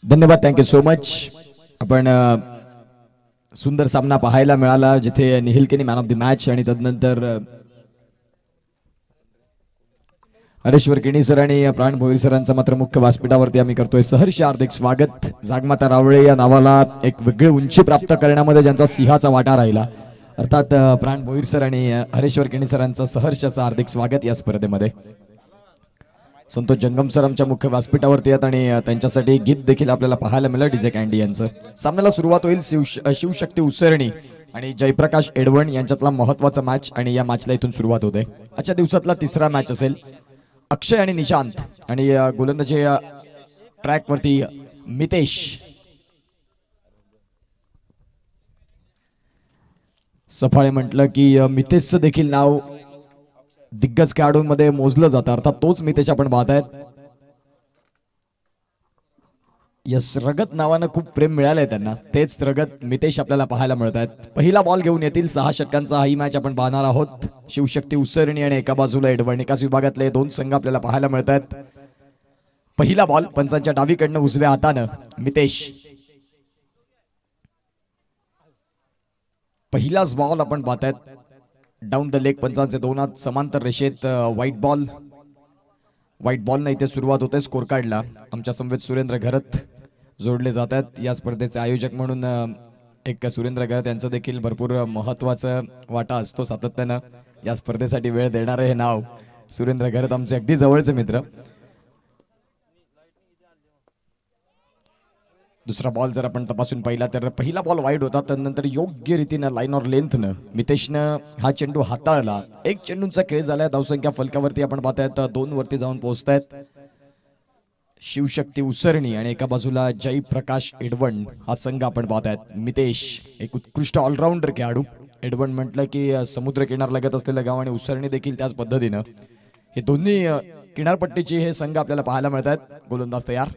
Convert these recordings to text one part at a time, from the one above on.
धन्यवाद, thank you so much. आपण सुंदर सामना पाहायला मिळाला जिथे निहिलकेनी मॅन ऑफ द मॅच आणि तदनंतर हरेश्वर केणी सर आणि प्राण भोईर सरांचा मात्र मुख्य व्यासपीठावरती आम्ही करतोय सहर्ष हार्दिक स्वागत। जागमाता रावळे या नावाला एक वेगळी उंची प्राप्त करण्यामध्ये ज्यांचा सिंहाचा वाटा राहिला अर्थात प्राण भोईर सर आणि हरेश्वर केणी सरांचं सहर्षाचं हार्दिक स्वागत या स्पर्धेमध्ये। संतोष जंगम सर आमच्या मुख्य व्यासपीठावरती आहेत आणि त्यांच्यासाठी गीत देखील आपल्याला पाहायला मिळालं डीजे कँडी यांचं। सामन्याला सुरुवात होईल शिवशक्ती उसरणी आणि जयप्रकाश एडवण यांच्यातला महत्त्वाचा मॅच आणि या मॅचला इथून सुरुवात होते। आजच्या दिवसातला तिसरा मॅच असेल अक्षय आणि निशांत आणि गोलंदाजी ट्रॅक वरती मितेश। सफाळे म्हटलं की मितेशचं देखील नाव दिग्गज खेळाडूंमध्ये मोजलं जातं अर्थात तोच मितेश आपण पाहत आहेत। यस रगत नावानं खूप प्रेम मिळालंय त्यांना, तेच रगत मितेश आपल्याला पाहायला मिळत आहेत। पहिला बॉल घेऊन येतील 6 षटकांचा ही मॅच आपण पाहणार आहोत। शिवशक्ती उसरणी आणि एका बाजूला एडवण, एकाच विभागातले दोन संघ आपल्याला पाहायला मिळत आहेत। पहिला बॉल पंचांच्या डावीकडनं उजव्या हातानं मितेश। पहिलाच बॉल आपण पाहतायत डाऊन द लेग, पंचांचे दोन हात समांतर रेषेत व्हाईट बॉलने इथे सुरुवात होते। स्कोर कार्डला आमच्या समवेत सुरेंद्र घरत जोडले जातात। या स्पर्धेचे आयोजक म्हणून एक सुरेंद्र घरत यांचं देखील भरपूर महत्त्वाचा वाटा असतो सातत्यानं। या स्पर्धेसाठी वेळ देणारे हे नाव सुरेंद्र घरत आमचे अगदी जवळचे मित्र। दुसरा बॉल जर आपण तपासून पाहिला तर पहिला बॉल वाईड होता, त्यानंतर योग्य रीतीने लाईन और लेंथनं मितेशनं हा चेंडू हाताळला। एक चेंडूंचा खेळ झालाय, धावसंख्या फलकावरती आपण पाहतायत 2 वरती जाऊन पोहोचतायत। शिवशक्ती उसरणी आणि एका बाजूला जयप्रकाश एडवण हा संघ आपण पाहतायत। मितेश एक उत्कृष्ट ऑलराऊंडर खेळाडू, एडवण म्हटलं की समुद्र किनार लगत असलेलं गाव आणि उसरणी देखील त्याच पद्धतीनं, हे दोन्ही किनारपट्टीचे हे संघ आपल्याला पाहायला मिळतात। गोलंदाज तयार,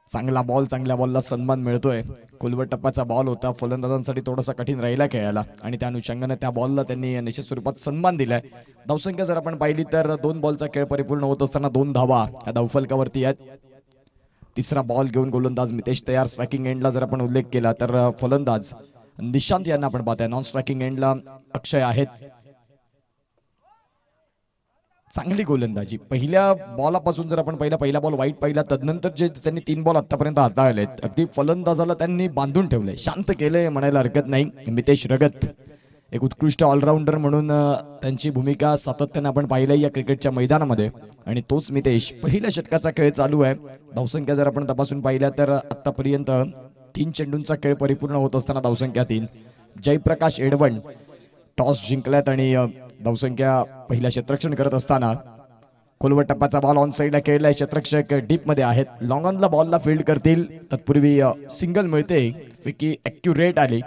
चांगला बॉल, चांगल्या बॉलला सन्मान मिळतोय। खोलवर टप्प्याचा बॉल होता, फलंदाजांसाठी थोडासा कठीण राहिला खेळायला आणि त्या अनुषंगाने त्या बॉलला त्यांनी निश्चित स्वरूपात सन्मान दिलाय। धावसंख्या जर आपण पाहिली तर 2 बॉलचा खेळ परिपूर्ण होत असताना 2 धावा या धावफलकावरती आहेत। तिसरा बॉल घेऊन गोलंदाज मितेश तयार। स्ट्रायकिंग एंडला जर आपण उल्लेख केला तर फलंदाज निशांत यांना आपण पाहताय। नॉन स्ट्रायकिंग एंडला अक्षय आहेत। चांगली गोलंदाजी पहिल्या बॉलापासून जर आपण पहिला बॉल वाईट पाहिला, तदनंतर जे त्यांनी 3 बॉल आतापर्यंत हाताळलेत अगदी फलंदाजाला त्यांनी बांधून ठेवलंय, शांत केलंय म्हणायला हरकत नाही। मितेश रगत एक उत्कृष्ट ऑलराऊंडर म्हणून त्यांची भूमिका सातत्याने आपण पाहिलंय या क्रिकेटच्या मैदानामध्ये आणि तोच मितेश। पहिल्या षटकाचा खेळ चालू आहे, धावसंख्या जर आपण तपासून पाहिल्या तर आतापर्यंत 3 चेंडूंचा खेळ परिपूर्ण होत असताना धावसंख्या 3। जयप्रकाश एडवण टॉस जिंकल्यात आणि धावसंख्या पहिल्या क्षेत्ररक्षण करत असताना खोलवर टप्प्याचा बॉल ऑन साइडला खेळलाय, क्षेत्ररक्षक डीप मध्ये आहेत। लॉंग ऑनला बॉलला फील्ड करतील, तत्पूर्वी सिंगल मिळते, फेकी ॲक्युरेट आली,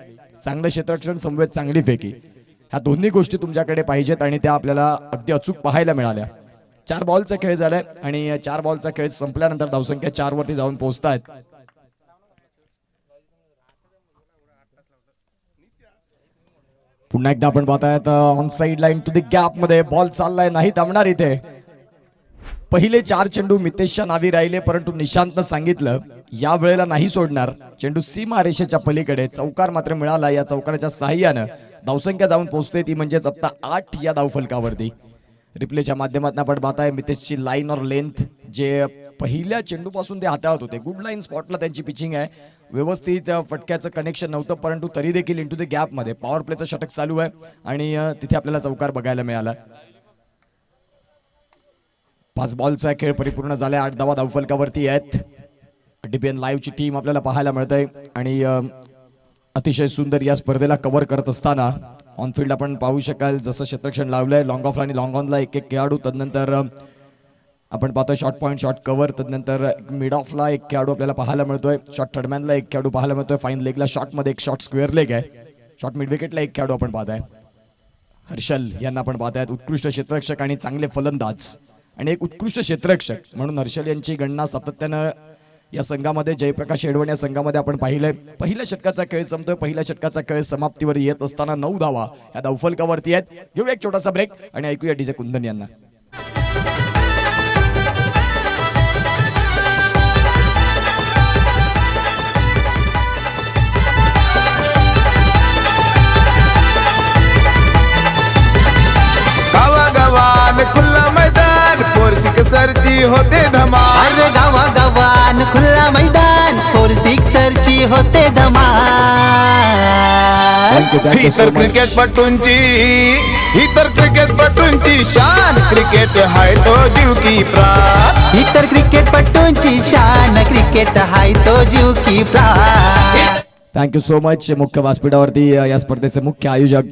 चांगलं क्षेत्ररक्षण, समवेत चांगली फेकी, ह्या दोन्ही गोष्टी तुमच्याकडे पाहिजेत आणि त्या आपल्याला अगदी अचूक पाहायला मिळाल्या। 4 बॉलचा खेळ झालाय आणि 4 बॉलचा खेळ संपल्यानंतर धावसंख्या 4 वरती जाऊन पोहोचतायत। पुन्हा एकदा आपण पाहतायत on side line to the gap मध्ये बॉल चाललाय, नाही थांबणार इथे। पहिले 4 चेंडू मितेशच्या नावी राहिले, परंतु निशांतनं सांगितलं या वेळेला नाही सोडणार। चेंडू सीमा रेषेच्या पलीकडे चौकार मात्र मिळाला, या चौकाराच्या साहाय्यानं धावसंख्या जाऊन पोहोचते ती म्हणजेच आता 8 या धावफलकावरती। रिप्लेच्या माध्यमातून आपण पाहताय मितेशची लाईन और लेंथ, जे पहिल्या चेंडूपासून ते हाताळत होते। गुड लाईन स्पॉटला त्यांची पिचिंग आहे, व्यवस्थित फटक्याचं कनेक्शन नव्हतं, परंतु तरी देखील इंटू द गॅप मध्ये पॉवर प्लेचं षटक चालू आहे आणि तिथे आपल्याला चौकार बघायला मिळाला। 5 बॉलचा खेळ परिपूर्ण झालाय, 8 धावा धावफलकावरती आहेत। डीपीएन लाईव्हची टीम आपल्याला पाहायला मिळते आणि अतिशय सुंदर या स्पर्धेला कव्हर करत असताना ऑन फील्ड आपण पाहू शकाल जसं क्षेत्ररक्षण लावलंय, लॉंग ऑफ आणि लॉंग ऑनला एक खेळाडू, तदनंतर आपण पाहतोय शॉर्ट पॉईंट शॉर्ट कव्हर, तदनंतर मिड ऑफला एक खेळाडू आपल्याला पाहायला मिळतोय, शॉर्ट थर्डमॅनला एक खेळाडू पाहायला मिळतोय, फाईन लेगला शॉर्टमध्ये एक शॉर्ट स्क्वेअर लेग आहे, शॉर्ट मिड विकेटला एक खेळाडू आपण पाहताय। हर्षल यांना आपण पाहतायत, उत्कृष्ट क्षेत्ररक्षक आणि चांगले फलंदाज आणि एक उत्कृष्ट क्षेत्ररक्षक म्हणून हर्षल यांची गणना सातत्यानं या संघामध्ये, जयप्रकाश एडवण या संघामध्ये आपण पाहिलंय। पहिल्या षटकाचा खेळ संपतोय, पहिल्या षटकाचा खेळ समाप्तीवर येत असताना 9 धावा या धावफलकावरती आहेत। घेऊया एक छोटासा ब्रेक आणि ऐकूया डीजे कुंदन यांना। ची होते धमाल. अरे गावा गावान खुल्ला मैदान 4 सिक्सरची होते धमाल. ही तर क्रिकेटपटूंची शान. क्रिकेट हाय तो जीव की प्राण. इतर क्रिकेटपटूंची शान. क्रिकेट हाय तो जीव की प्राण. Thank you so much. मुख्य व्यासपीठावरती या स्पर्धेचे मुख्य आयोजक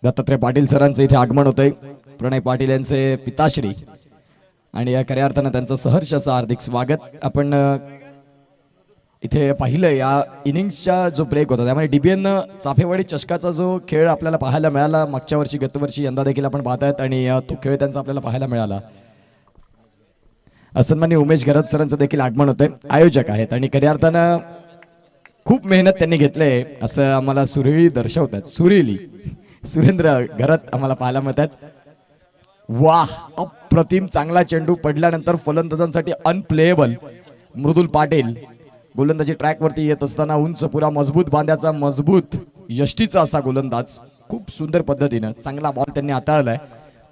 दत्तात्रय पाटील सरांचं इथे आगमन होतंय. प्रणय पाटील यांचे पिताश्री आणि या खऱ्या अर्थानं त्यांचं सहर्षाचं हार्दिक स्वागत. आपण इथे पाहिलं या इनिंग्सचा जो ब्रेक होता त्यामुळे डीबीएन चाफेवाडी चषकाचा जो खेळ आपल्याला पाहायला मिळाला मागच्या वर्षी गतवर्षी यंदा देखील आपण पाहतायत आणि तो खेळ त्यांचा आपल्याला पाहायला मिळाला. सन्माननीय उमेश घरत सरांचं देखील आगमन होतंय. आयोजक आहेत आणि खऱ्या अर्थानं खूप मेहनत त्यांनी घेतलंय असं आम्हाला सुरेली दर्शवतात. सुरेंद्र घरत आम्हाला पाहायला मिळतात. वाह, अप्रतिम चांगला चेंडू पडल्यानंतर फलंदाजांसाठी अनप्लेएबल. मृदुल पाटील गोलंदाजी ट्रॅकवरती येत असताना उंच पुरा मजबूत बांध्याचा मजबूत यष्टीचा असा गोलंदाज खूप सुंदर पद्धतीनं चांगला बॉल त्यांनी हाताळलाय.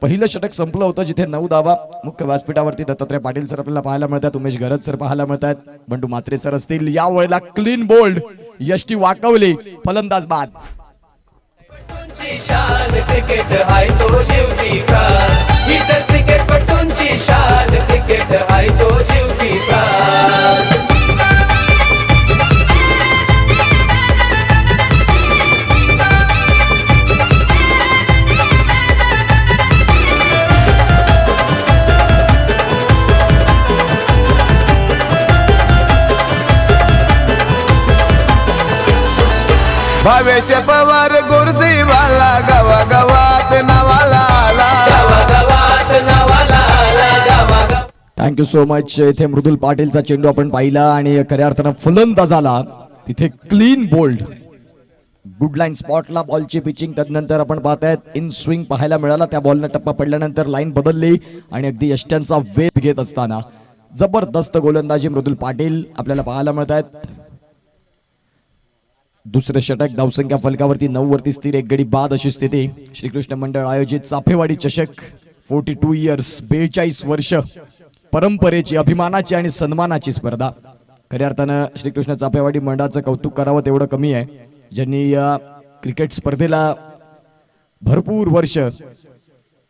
पहिलं षटक संपलं होतं जिथे 9 धावा. मुख्य व्यासपीठावरती दत्तात्रय पाटील सर आपल्याला पाहायला मिळतात. उमेश घरत सर पाहायला मिळतात. बंडू म्हात्रे सर असतील. या वेळेला क्लीन बोल्ड यष्टी वाकवली. फलंदाज बाद. क्रिकेट हाय तो जीव की प्राण. इतर क्रिकेटपटूंची शान. क्रिकेट हाय तो जीव की प्राण. भावेश पवार गुरसी वाला गावागावात नावाला आला. Thank you so much. इथे मृदुल पाटीलचा चेंडू आपण पाहिला आणि खऱ्या अर्थानं फलंदाजाला तिथे क्लीन बोल्ड गुड लाईन स्पॉटला बॉलची पिचिंग. त्यानंतर आपण पाहतायत इन स्विंग पाहायला मिळाला. त्या बॉलनं टप्पा पडल्यानंतर लाईन बदलली आणि अगदी यष्ट्यांचा वेध घेत असताना जबरदस्त गोलंदाजी मृदुल पाटील आपल्याला पाहायला मिळत आहेत. दुसरं षटक धावसंख्या फलकावरती 9 वरती स्थिर. 1 गडी बाद अशी स्थिती. श्रीकृष्ण मंडळ आयोजित चाफेवाडी चषक 42 इयर्स 42 वर्ष परंपरेची अभिमानाची आणि सन्मानाची स्पर्धा. खऱ्या अर्थानं श्रीकृष्ण चाफेवाडी मंडळाचं कौतुक करावं तेवढं कमी आहे. ज्यांनी या क्रिकेट स्पर्धेला भरपूर वर्ष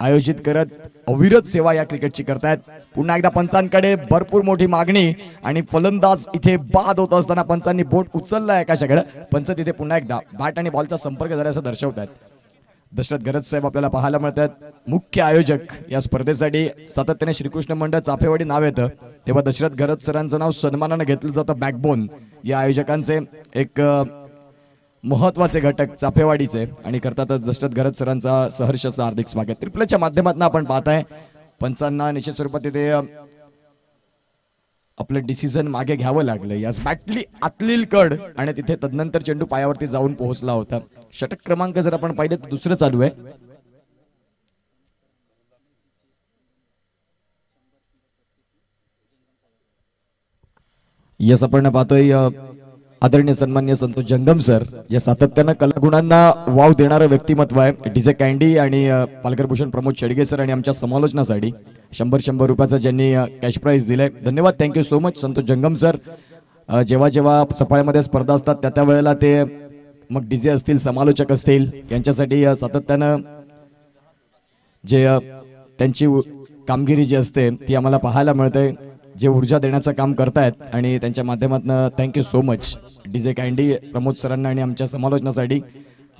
आयोजित करत अविरत सेवा या क्रिकेटची करतायत. पुन्हा एकदा पंचांकडे भरपूर मोठी मागणी आणि फलंदाज इथे बाद होत असताना पंचांनी बोट उचललाय आकाशाकडे. पंच तिथे पुन्हा एकदा बॅट आणि बॉलचा संपर्क झाल्याचं दर्शवतात. दशरथ गरज साहेब आपल्याला पाहायला मिळतात. मुख्य आयोजक या स्पर्धेसाठी सातत्याने श्रीकृष्ण मंडळ चाफेवाडी नाव येतं तेव्हा दशरथ गरज सरांचं नाव सन्मानानं घेतलं जातं. बॅकबोन या आयोजकांचे एक महत्वाचे घटक चाफेवाडीचे आणि करतातच दशरथ गरज सरांचा सहर्षाचं हार्दिक स्वागत. ट्रिपलच्या माध्यमातून आपण पाहताय पंचांना निश्चित स्वरूपात तिथे आपलं डिसिजन मागे घ्यावं लागलं. यास बॅटली आतलील कड आणि तिथे तदनंतर चेंडू पायावरती जाऊन पोहोचला होता. षटक क्रमांक जर आपण पाहिलं तर दुसरं चालू आहे. यस आपण पाहतोय आदरणीय सन्मान्य संतोष जंगम सर या सातत्यानं कलागुणांना वाव देणारं व्यक्तिमत्व आहे. डीजे कँडी आणि पालघर भूषण प्रमोद शेडगे सर आणि आमच्या समालोचनासाठी 100 रुपयाचं ज्यांनी कॅश प्राईज दिलंय. धन्यवाद. थँक्यू सो मच संतोष जंगम सर. जेव्हा जेव्हा सफाळ्यामध्ये स्पर्धा असतात त्या वेळेला ते मग डीजे असतील समालोचक असतील यांच्यासाठी सातत्यानं जे त्यांची कामगिरी जी असते ती आम्हाला पाहायला मिळते. जे ऊर्जा देण्याचं काम करतायत आणि त्यांच्या माध्यमातून thank you so much DJ candy Pramod सरांना आणि आमच्या समालोचनासाठी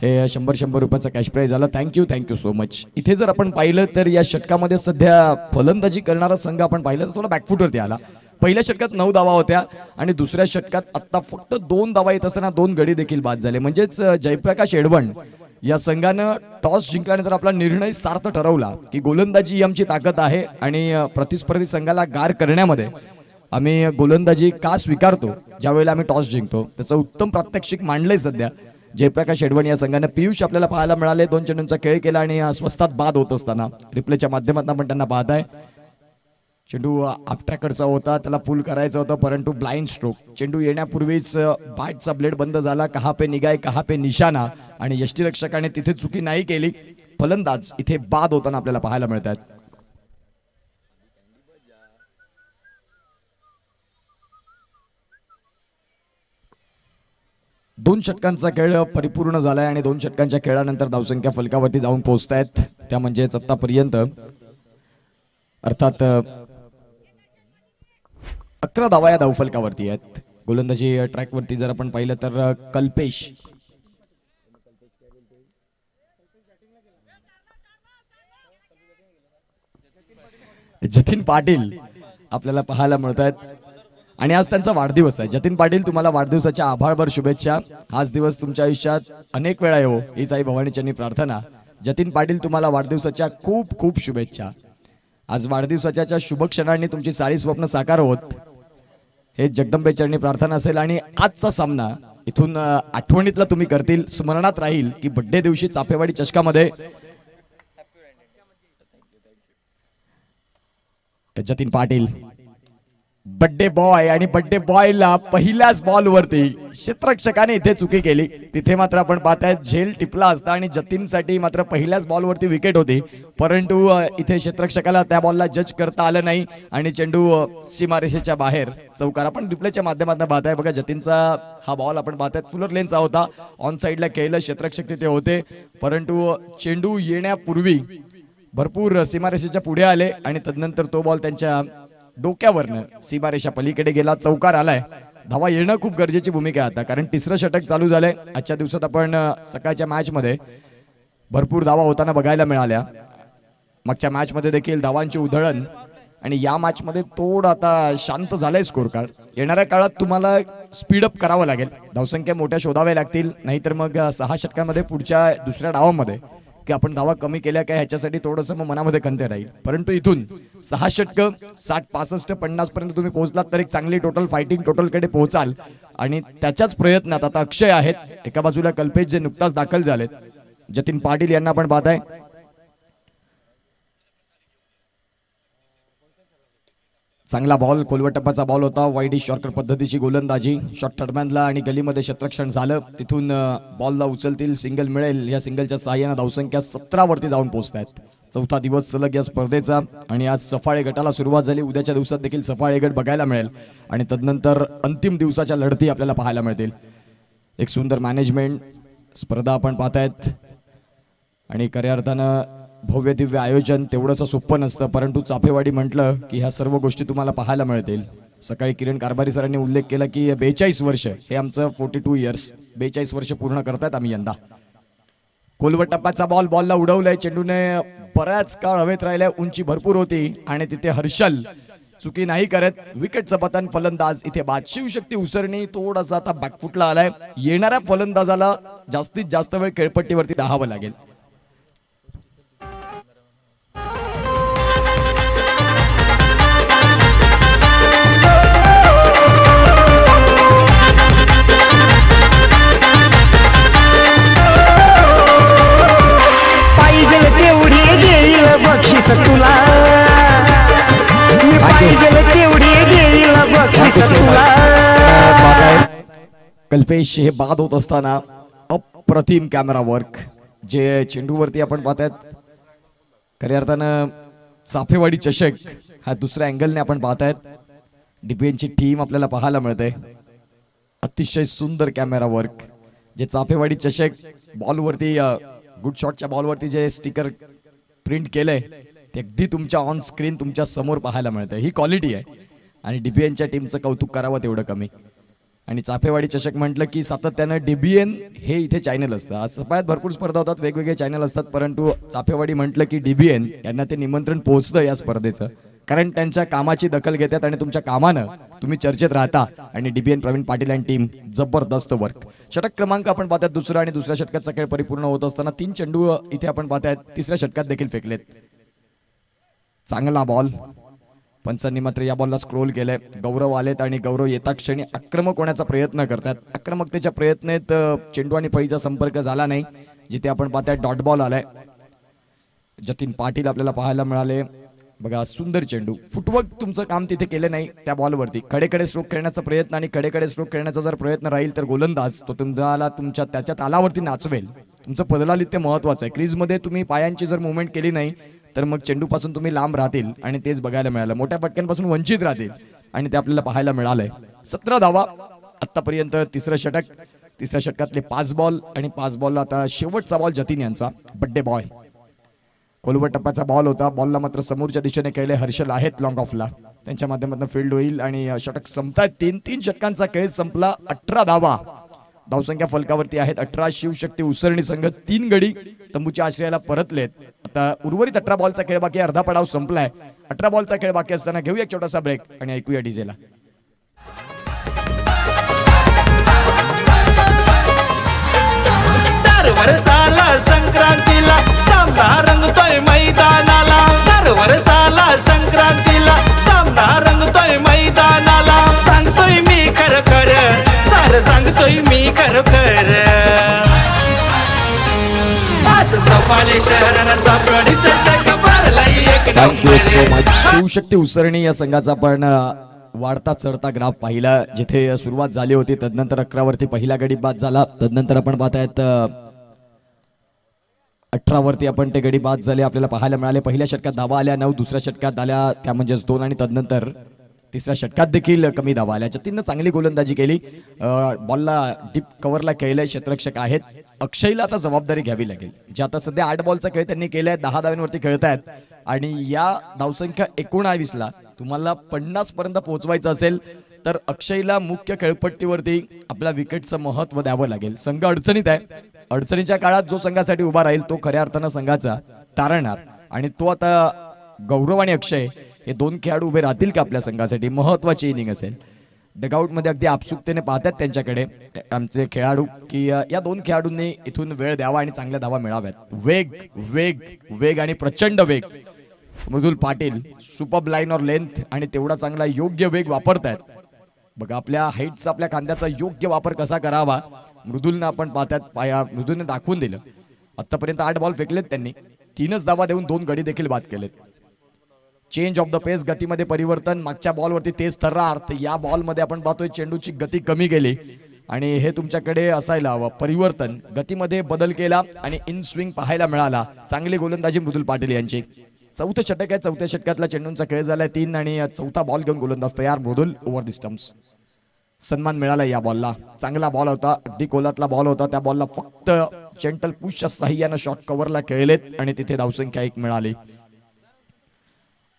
हे 100 रुपयाचा कॅश प्राईज आला. Thank you so much. इथे जर आपण पाहिलं तर या षटकामध्ये सध्या फलंदाजी करणारा संघ आपण पाहिलं तर थोडा बॅकफुटवरती आला. पहिल्या षटकात 9 धावा होत्या आणि दुसऱ्या षटकात आता फक्त 2 धावा येत असताना 2 गडी देखील बाद झाले. म्हणजेच जयप्रकाश एडवण या संघानं टॉस जिंकल्यानंतर आपला निर्णय सार्थ ठरवला की गोलंदाजी ही आमची ताकद आहे आणि प्रतिस्पर्धी संघाला गार करण्यामध्ये आम्ही गोलंदाजी का स्वीकारतो ज्यावेळेला आम्ही टॉस जिंकतो. त्याचं उत्तम प्रात्यक्षिक मांडलंय सध्या जयप्रकाश एडवण या संघानं. पियुष आपल्याला पाहायला मिळाले. 2 चेंडूंचा खेळ केला आणि स्वस्तात बाद होत असताना रिप्लेच्या माध्यमातून आपण त्यांना पाहताय. चेंडू आपट्रॅकडचा होता, त्याला पुल करायचा होता परंतु ब्लाइंड स्ट्रोक. चेंडू येण्यापूर्वीच बॅटचा ब्लेड बंद झाला. कहा पे निगाह कहा पे निशाणा आणि यष्टीरक्षकाने तिथे चुकी नाही केली. फलंदाज इथे बाद होताना आपल्याला पाहायला मिळतात. 2 षटकांचा खेळ परिपूर्ण झालाय आणि 2 षटकांच्या खेळानंतर धावसंख्या फलकावरती जाऊन पोहोचतायत. त्या म्हणजेच आतापर्यंत अर्थात 11 धावा या धावफलकावरती आहेत. गोलंदाजी ट्रॅकवरती जर आपण पाहिलं तर कल्पेश जतीन पाटील आपल्याला पाहायला मिळत आहेत आणि आज त्यांचा वाढदिवस आहे. जतीन पाटील, तुम्हाला वाढदिवसाच्या आभारभर शुभेच्छा. हाच दिवस तुमच्या आयुष्यात अनेक वेळा येवो हीच आई भवानीचरणी प्रार्थना. जतीन पाटील, तुम्हाला वाढदिवसाच्या खूप खूप शुभेच्छा. आज वाढदिवसाच्या शुभ क्षणांनी तुमची सारी स्वप्न साकार होत हे जगदंबेचरणी प्रार्थना असेल आणि आजचा सामना इथून आठवणीतला तुम्ही करतील, स्मरणात राहील की बड्डे दिवशी चाफेवाडी चषकामध्ये जतीन पाटील बड्डे बॉय आणि बड्डे बॉयला पहिल्याच बॉल वरती क्षेत्ररक्षकाने इथे चुकी केली. तिथे मात्र आपण पाहताय झेल टिपला असता आणि जतीनसाठी मात्र पहिल्याच बॉल वरती विकेट होती, परंतु इथे क्षेत्ररक्षकाला त्या बॉलला जज करता आलं नाही आणि चेंडू सीमारेषेच्या बाहेर चौकार. आपण रिप्लेच्या माध्यमातून पाहताय बघा, जतीनचा हा बॉल आपण पाहताय फुलर लेनचा होता, ऑन साइडला केलं, क्षेत्ररक्षक तिथे होते, परंतु चेंडू येण्यापूर्वी भरपूर सीमारेषेच्या पुढे आले आणि तदनंतर तो बॉल त्यांच्या डोक्यावरनं सीमारेषा पलीकडे गेला, चौकार आलाय. धावा येणं खूप गरजेची भूमिका आहे आता, कारण तिसरं षटक चालू झालंय. आजच्या दिवसात आपण सकाळच्या मॅच मध्ये भरपूर धावा होताना बघायला मिळाल्या. मागच्या मॅच मध्ये देखील धावांची उधळण आणि या मॅच मध्ये थोडं आता शांत झालंय स्कोर कार्ड. येणाऱ्या काळात तुम्हाला स्पीडअप करावं लागेल, धावसंख्या मोठ्या शोधाव्या लागतील, नाहीतर मग 6 षटकांमध्ये पुढच्या दुसऱ्या डावामध्ये की आपण धावा कमी केल्या काय ह्याच्यासाठी थोडंसं मग मनामध्ये खंत राहील. परंतु इथून 6 षटक 60, 65, 50 पर्यंत तुम्ही पोहोचलात तर एक चांगली टोटल फायटिंग टोटलकडे पोहोचाल आणि त्याच्याच प्रयत्नात आता अक्षय आहेत. एका बाजूला कल्पेश जे नुकताच दाखल झालेत, जतीन पाटील यांना आपण पाहताय. चांगला बॉल, खोलवर टप्प्याचा बॉल होता, वाईड शॉर्टर पद्धतीची गोलंदाजी, शॉट थर्डमॅनला आणि गलीमध्ये क्षेत्ररक्षण झालं. तिथून बॉलला उचलतील, सिंगल मिळेल. या सिंगलच्या सहाय्याने धावसंख्या 17 वरती जाऊन पोहोचतायत. 4था दिवस सलग या स्पर्धेचा आणि आज सफाळे गटाला सुरुवात झाली. उद्याच्या दिवसात देखील सफाळे गट बघायला मिळेल आणि तदनंतर अंतिम दिवसाच्या लढती आपल्याला पाहायला मिळतील. एक सुंदर मॅनेजमेंट स्पर्धा आपण पाहतायत आणि खऱ्या अर्थानं भव्य दिव्य आयोजन तेवढंच सोपं नसतं, परंतु चाफेवाडी म्हटलं की ह्या सर्व गोष्टी तुम्हाला पाहायला मिळतील. सकाळी किरण कारभारी सरांनी उल्लेख केला की 42 वर्ष हे आमचं 42 इयर्स, 42 वर्ष पूर्ण करतायत आम्ही यंदा. खोलवर टप्प्याचा बॉल, बॉलला उडवलंय, चेंडूने बऱ्याच काळ हवेत राहिलाय, उंची भरपूर होती आणि तिथे हर्षल चुकी नाही करत. विकेटचं पतन, फलंदाज इथे बाद. शिवशक्ती उसरणी थोडासा आता बॅकफुटला आलाय. येणाऱ्या फलंदाजाला जास्तीत जास्त वेळ खेळपट्टीवरती राहावं लागेल. बक्षीस तुला मी पाहिजे तेवढी घेईल बक्षीस तुला. कल्पेश हे बाद होत असताना अप्रतिम कॅमेरा वर्क जे चेंडूवरती आपण पाहतायत. खऱ्या अर्थानं चाफेवाडी चषक हा दुसऱ्या अँगलने आपण पाहतायत. डीपीएनची टीम आपल्याला पाहायला मिळते. अतिशय सुंदर कॅमेरा वर्क जे चाफेवाडी चषक बॉलवरती गुड शॉटच्या बॉलवरती जे स्टिकर प्रिंट केलंय ते अगदी तुमच्या ऑन स्क्रीन तुमच्या समोर पाहायला मिळतं. ही क्वालिटी आहे आणि डीबीएनच्या टीमचं कौतुक करावं तेवढं कमी. आणि चाफेवाडी चषक म्हटलं की सातत्यानं डीबीएन हे इथे चॅनल असतं. आज सगळ्यात भरपूर स्पर्धा होतात, वेगवेगळे चॅनल असतात, परंतु चाफेवाडी म्हटलं की डीबीएन यांना ते निमंत्रण पोहोचतं या स्पर्धेचं, कारण त्यांच्या कामाची दखल घेतात आणि तुमच्या कामानं तुम्ही चर्चेत राहता. आणि डीबीएन प्रवीण पाटील आणि टीम जबरदस्त वर्क. षटक क्रमांक आपण पाहतात दुसरा आणि दुसऱ्या षटकाचा खेळ परिपूर्ण होत असताना 3 चेंडू इथे आपण पाहतायत तिसऱ्या षटकात देखील फेकलेत. चांगला बॉल, पंचांनी मात्र या बॉलला स्क्रोल केलंय. गौरव आलेत आणि गौरव येता क्षणी आक्रमक होण्याचा प्रयत्न करतात. आक्रमकतेच्या प्रयत्नात चेंडू आणि फळीचा संपर्क झाला नाही. जिथे आपण पाहताय डॉट बॉल आलाय. जतीन पाटील आपल्याला पाहायला मिळाले. बघा सुंदर चेंडू, फुटवर्क तुमचं काम तिथे केलं नाही त्या बॉलवरती. कडेकडे स्ट्रोक खेळण्याचा प्रयत्न आणि कडेकडे स्ट्रोक खेळण्याचा जर प्रयत्न राहील तर गोलंदाज तो तुम्हाला तुमच्या त्याच्या तालावरती नाचवेल. तुमचं पदलालित्य महत्वाचं आहे. क्रीजमध्ये तुम्ही पायांची जर मुवमेंट केली नाही तर मग चेंडूपासून तुम्ही लांब राहतील आणि तेच बघायला मिळालं. मोठ्या फटक्यांपासून वंचित राहतील आणि ते आपल्याला पाहायला मिळालंय. 17 धावा आतापर्यंत तिसरं षटक. तिसऱ्या षटकातले 5 बॉल आणि 5 बॉल आता शेवटचा बॉल जतीन यांचा बड्डे बॉय. खोलवर टप्प्याचा बॉल होता. बॉलला मात्र समोरच्या दिशेने केले हर्षल आहेत लॉंग ऑफला. त्यांच्या माध्यमातून फील्ड होईल आणि षटक संपतायत. 3 षटकांचा खेळ संपला. 18 धावा धावसंख्या फलकावरती आहेत. 18 शिवशक्ती उसरणी संघ 3 गडी तंबूच्या आश्रयाला परतलेत. आता उर्वरित 18 बॉलचा खेळ बाकी, अर्धा पडाव संपलाय. 18 बॉलचा खेळ बाकी असताना घेऊया एक छोटासा ब्रेक आणि ऐकूया डीजेला. वर्षाला संक्रांतीला सामना रंगतोय मैदानाला. दर वर्षाला संक्रांतीला सामना रंगतोय मैदानाला. सांगतोय मी खरं खरं, सारं सांगतोय मी खरं खरं. आज सफाले शहराचा प्रणित चषक भरलाय एक नंबर. शिवशक्ती उसरणी या संघाचा पण वाढता चढता ग्राफ पाहिला. जिथे सुरुवात झाली होती तदनंतर 11 वरती पहिला गडी बाद झाला. तदनंतर आपण पाहतायत 18 वरती आपण ते गडी बाद झाले आपल्याला पाहायला मिळाले. पहिल्या षटकात धावा आल्या 9, दुसऱ्या षटकात आल्या त्या म्हणजेच 2 आणि तदनंतर तिसऱ्या षटकात देखील कमी धावा आल्या. जतीननं चांगली गोलंदाजी केली. बॉलला डीप कव्हरला केलंय. क्षेत्ररक्षक आहेत. अक्षयला आता जबाबदारी घ्यावी लागेल. जे आता सध्या 8 बॉलचा खेळ त्यांनी केलाय. 10 धाव्यांवरती खेळतायत आणि या धावसंख्या 19ला तुम्हाला 50 पर्यंत पोहोचवायचं असेल तर अक्षयला मुख्य खेळपट्टीवरती आपल्या विकेटचं महत्व द्यावं लागेल. संघ अडचणीत आहे. अडचणीच्या काळात जो संघासाठी उभा राहील तो खऱ्या अर्थानं संघाचा तारणार आणि तो आता गौरव आणि अक्षय हे 2 खेळाडू उभे राहतील का आपल्या संघासाठी. महत्वाची इनिंग असेल. डगआउट मध्ये अगदी आपसुकतेने पाहतात त्यांच्याकडे आमचे खेळाडू की या 2 खेळाडूंनी इथून वेळ द्यावा आणि चांगल्या धावा मिळाव्यात. वेग वेग वेग आणि प्रचंड वेग. मृदुल पाटील सुपर लाईन और लेंथ आणि तेवढा चांगला योग्य वेग वापरतायत. बघा आपल्या हाईटचा आपल्या खांद्याचा योग्य वापर कसा करावा मृदुलनं आपण पाहतात. मृदुलने दाखवून दिलं. आतापर्यंत 8 बॉल फेकलेत त्यांनी. 3च धावा देऊन 2 गडी देखील बाद केलेत. चेंज ऑफ द पेस, गतीमध्ये परिवर्तन. मागच्या बॉलवरती तेज थरार, तर या बॉलमध्ये आपण पाहतोय चेंडूची गती कमी केली आणि हे तुमच्याकडे असायला हवं. परिवर्तन, गतीमध्ये बदल केला आणि इन स्विंग पाहायला मिळाला. चांगली गोलंदाजी मृदुल पाटील यांची. 4थं षटक आहे. 4थ्या षटकातला चेंडूंचा खेळ झालाय 3 आणि 4था बॉल घेऊन गोलंदाज तयार मृदुल ओव्हर द स्टंप्स. सन्मान मिळाला या बॉलला. चांगला बॉल होता. अगदी कोलातला बॉल होता. त्या बॉलला फक्त जेंटल पुशच्या साह्यानं शॉट कव्हरला खेळलेत आणि तिथे धावसंख्या 1 मिळाली.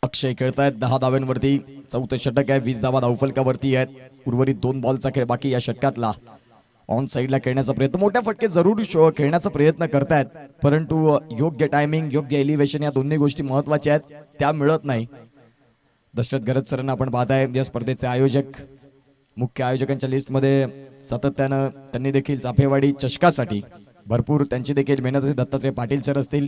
अक्षय खेळतायत 10 धाव्यांवरती. 4थं षटक आहे. 20 धावा धावफलकावरती आहेत. उर्वरित 2 बॉलचा खेळ बाकी या षटकातला. ऑन साईडला खेळण्याचा प्रयत्न, मोठ्या फटके जरूर खेळण्याचा प्रयत्न करतायत परंतु योग्य टायमिंग, योग्य एलिव्हेशन या दोन्ही गोष्टी महत्वाच्या आहेत. त्या मिळत नाही. दशरथ गरज सरांना आपण पाहताय या स्पर्धेचे आयोजक. मुख्य आयोजकांच्या लिस्टमध्ये सातत्यानं त्यांनी देखील चाफेवाडी चषकासाठी भरपूर त्यांची देखील मेहनत आहे. दत्तात्रय पाटील सर असतील,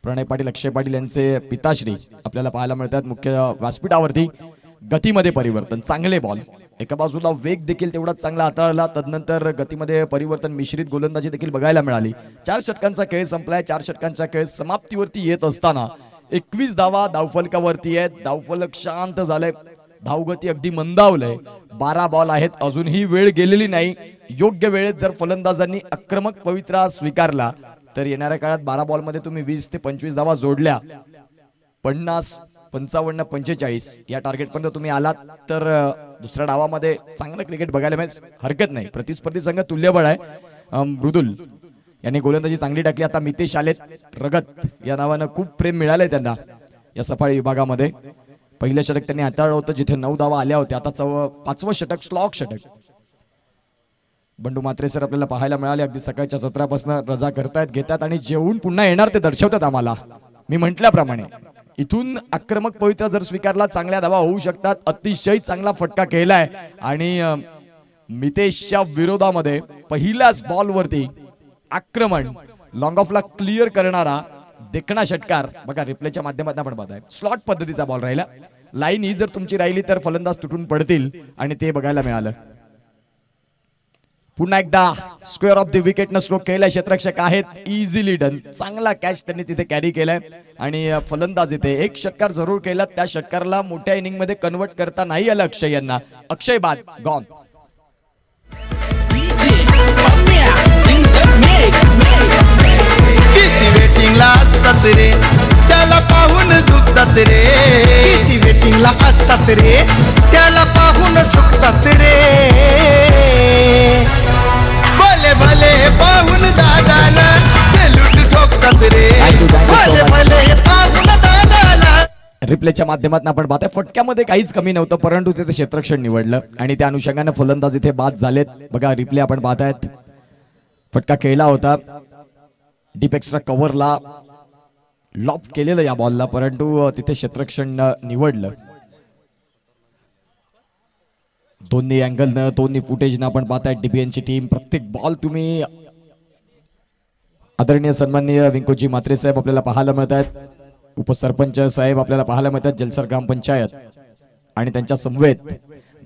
प्रणय पाटील, अक्षय पाटील यांचे पिताश्री आपल्याला पाहायला मिळतात. मुख्य व्यासपीठावरती गतीमध्ये परिवर्तन, चांगले बॉल. एका बाजूला वेग देखील तेवढाच चांगला हाताळला. तदनंतर गतीमध्ये परिवर्तन, मिश्रित गोलंदाजी देखील बघायला मिळाली. 4 षटकांचा खेळ संपलाय. 4 षटकांचा खेळ समाप्तीवरती येत असताना 21 धावा धावफलकावरती आहेत. धावफलक शांत झालंय. धावगती अगदी मंदावलंय. 12 बॉल आहेत. अजूनही वेळ गेलेली नाही. योग्य वेळेत जर फलंदाजांनी आक्रमक पवित्रा स्वीकारला तर येणाऱ्या काळात 12 बॉलमध्ये तुम्ही 20 ते 25 धावा जोडल्या, 50, 55, 45 या टार्गेट पर्यंत तुम्ही आलात तर दुसऱ्या डावामध्ये चांगलं क्रिकेट बघायला मिळेल. हरकत नाही. प्रतिस्पर्धी संघ तुल्यबळ आहे. मृदुल यांनी गोलंदाजी चांगली टाकली. आता मितेश आलेत. रगत या नावानं खूप प्रेम मिळालंय त्यांना या सफाळी विभागामध्ये. पहिलं षटक त्यांनी हाताळलं होतं जिथे 9 धावा आल्या होत्या. आता 5वं षटक स्लॉक षटक. बंडू मात्रे सर आपल्याला पाहायला मिळाले. अगदी सकाळच्या सत्रापासून रजा करतायत, घेतात आणि जेवून पुन्हा येणार ते दर्शवतात आम्हाला. मी म्हटल्याप्रमाणे इथून आक्रमक पवित्रा जर स्वीकारला चांगल्या धावा होऊ शकतात. अतिशय चांगला फटका केलाय आणि मितेशच्या विरोधामध्ये पहिल्याच बॉलवरती आक्रमण लॉंग ऑफला क्लिअर करणारा देखणा षटकार. बघा रिप्लेच्या माध्यमातून आपण पाहताय. स्लॉट पद्धतीचा बॉल राहिला. लाईन ही जर तुमची राहिली तर फलंदाज तुटून पडतील आणि ते बघायला मिळालं. पुन्हा एकदा स्क्वेअर ऑफ द विकेट न स्ट्रोक केलाय. क्षेत्ररक्षक आहेत. Easily done. चांगला कॅच त्यांनी तिथे कॅरी केलाय आणि फलंदाज इथे 1 षटकार जरूर केला. त्या षटकारला मोठ्या इनिंग मध्ये कन्वर्ट करता नाही आलं अक्षय यांना. अक्षय बाद गॉन. किती वेटिंगला असतात रे त्याला पाहून झुकतात रे. किती वेटिंगला असतात रे त्याला पाहून सुटतात रे. भले रिप्लेच्या माध्यमातून आपण पाहताय फटक्यामध्ये काहीच कमी नव्हतं, परंतु तिथे क्षेत्ररक्षण निवडलं आणि त्या अनुषंगाने फलंदाज इथे बाद झालेत. बघा रिप्ले आपण पाहतायत, फटका खेळला होता, डीप एक्स्ट्रा कव्हरला लॉप केलेलं या बॉलला, परंतु तिथे क्षेत्ररक्षण निवडलं. दोन्ही अँगलनं दोन्ही फुटेजनं आपण पाहताय डीबीएनची टीम. प्रत्येक बॉल तुम्ही आदरणीय सन्माननीय विंकोजी म्हात्रे साहेब आपल्याला पाहायला मिळत आहेत, उपसरपंच साहेब आपल्याला पाहायला मिळतात, जलसर ग्रामपंचायत आणि त्यांच्या समवेत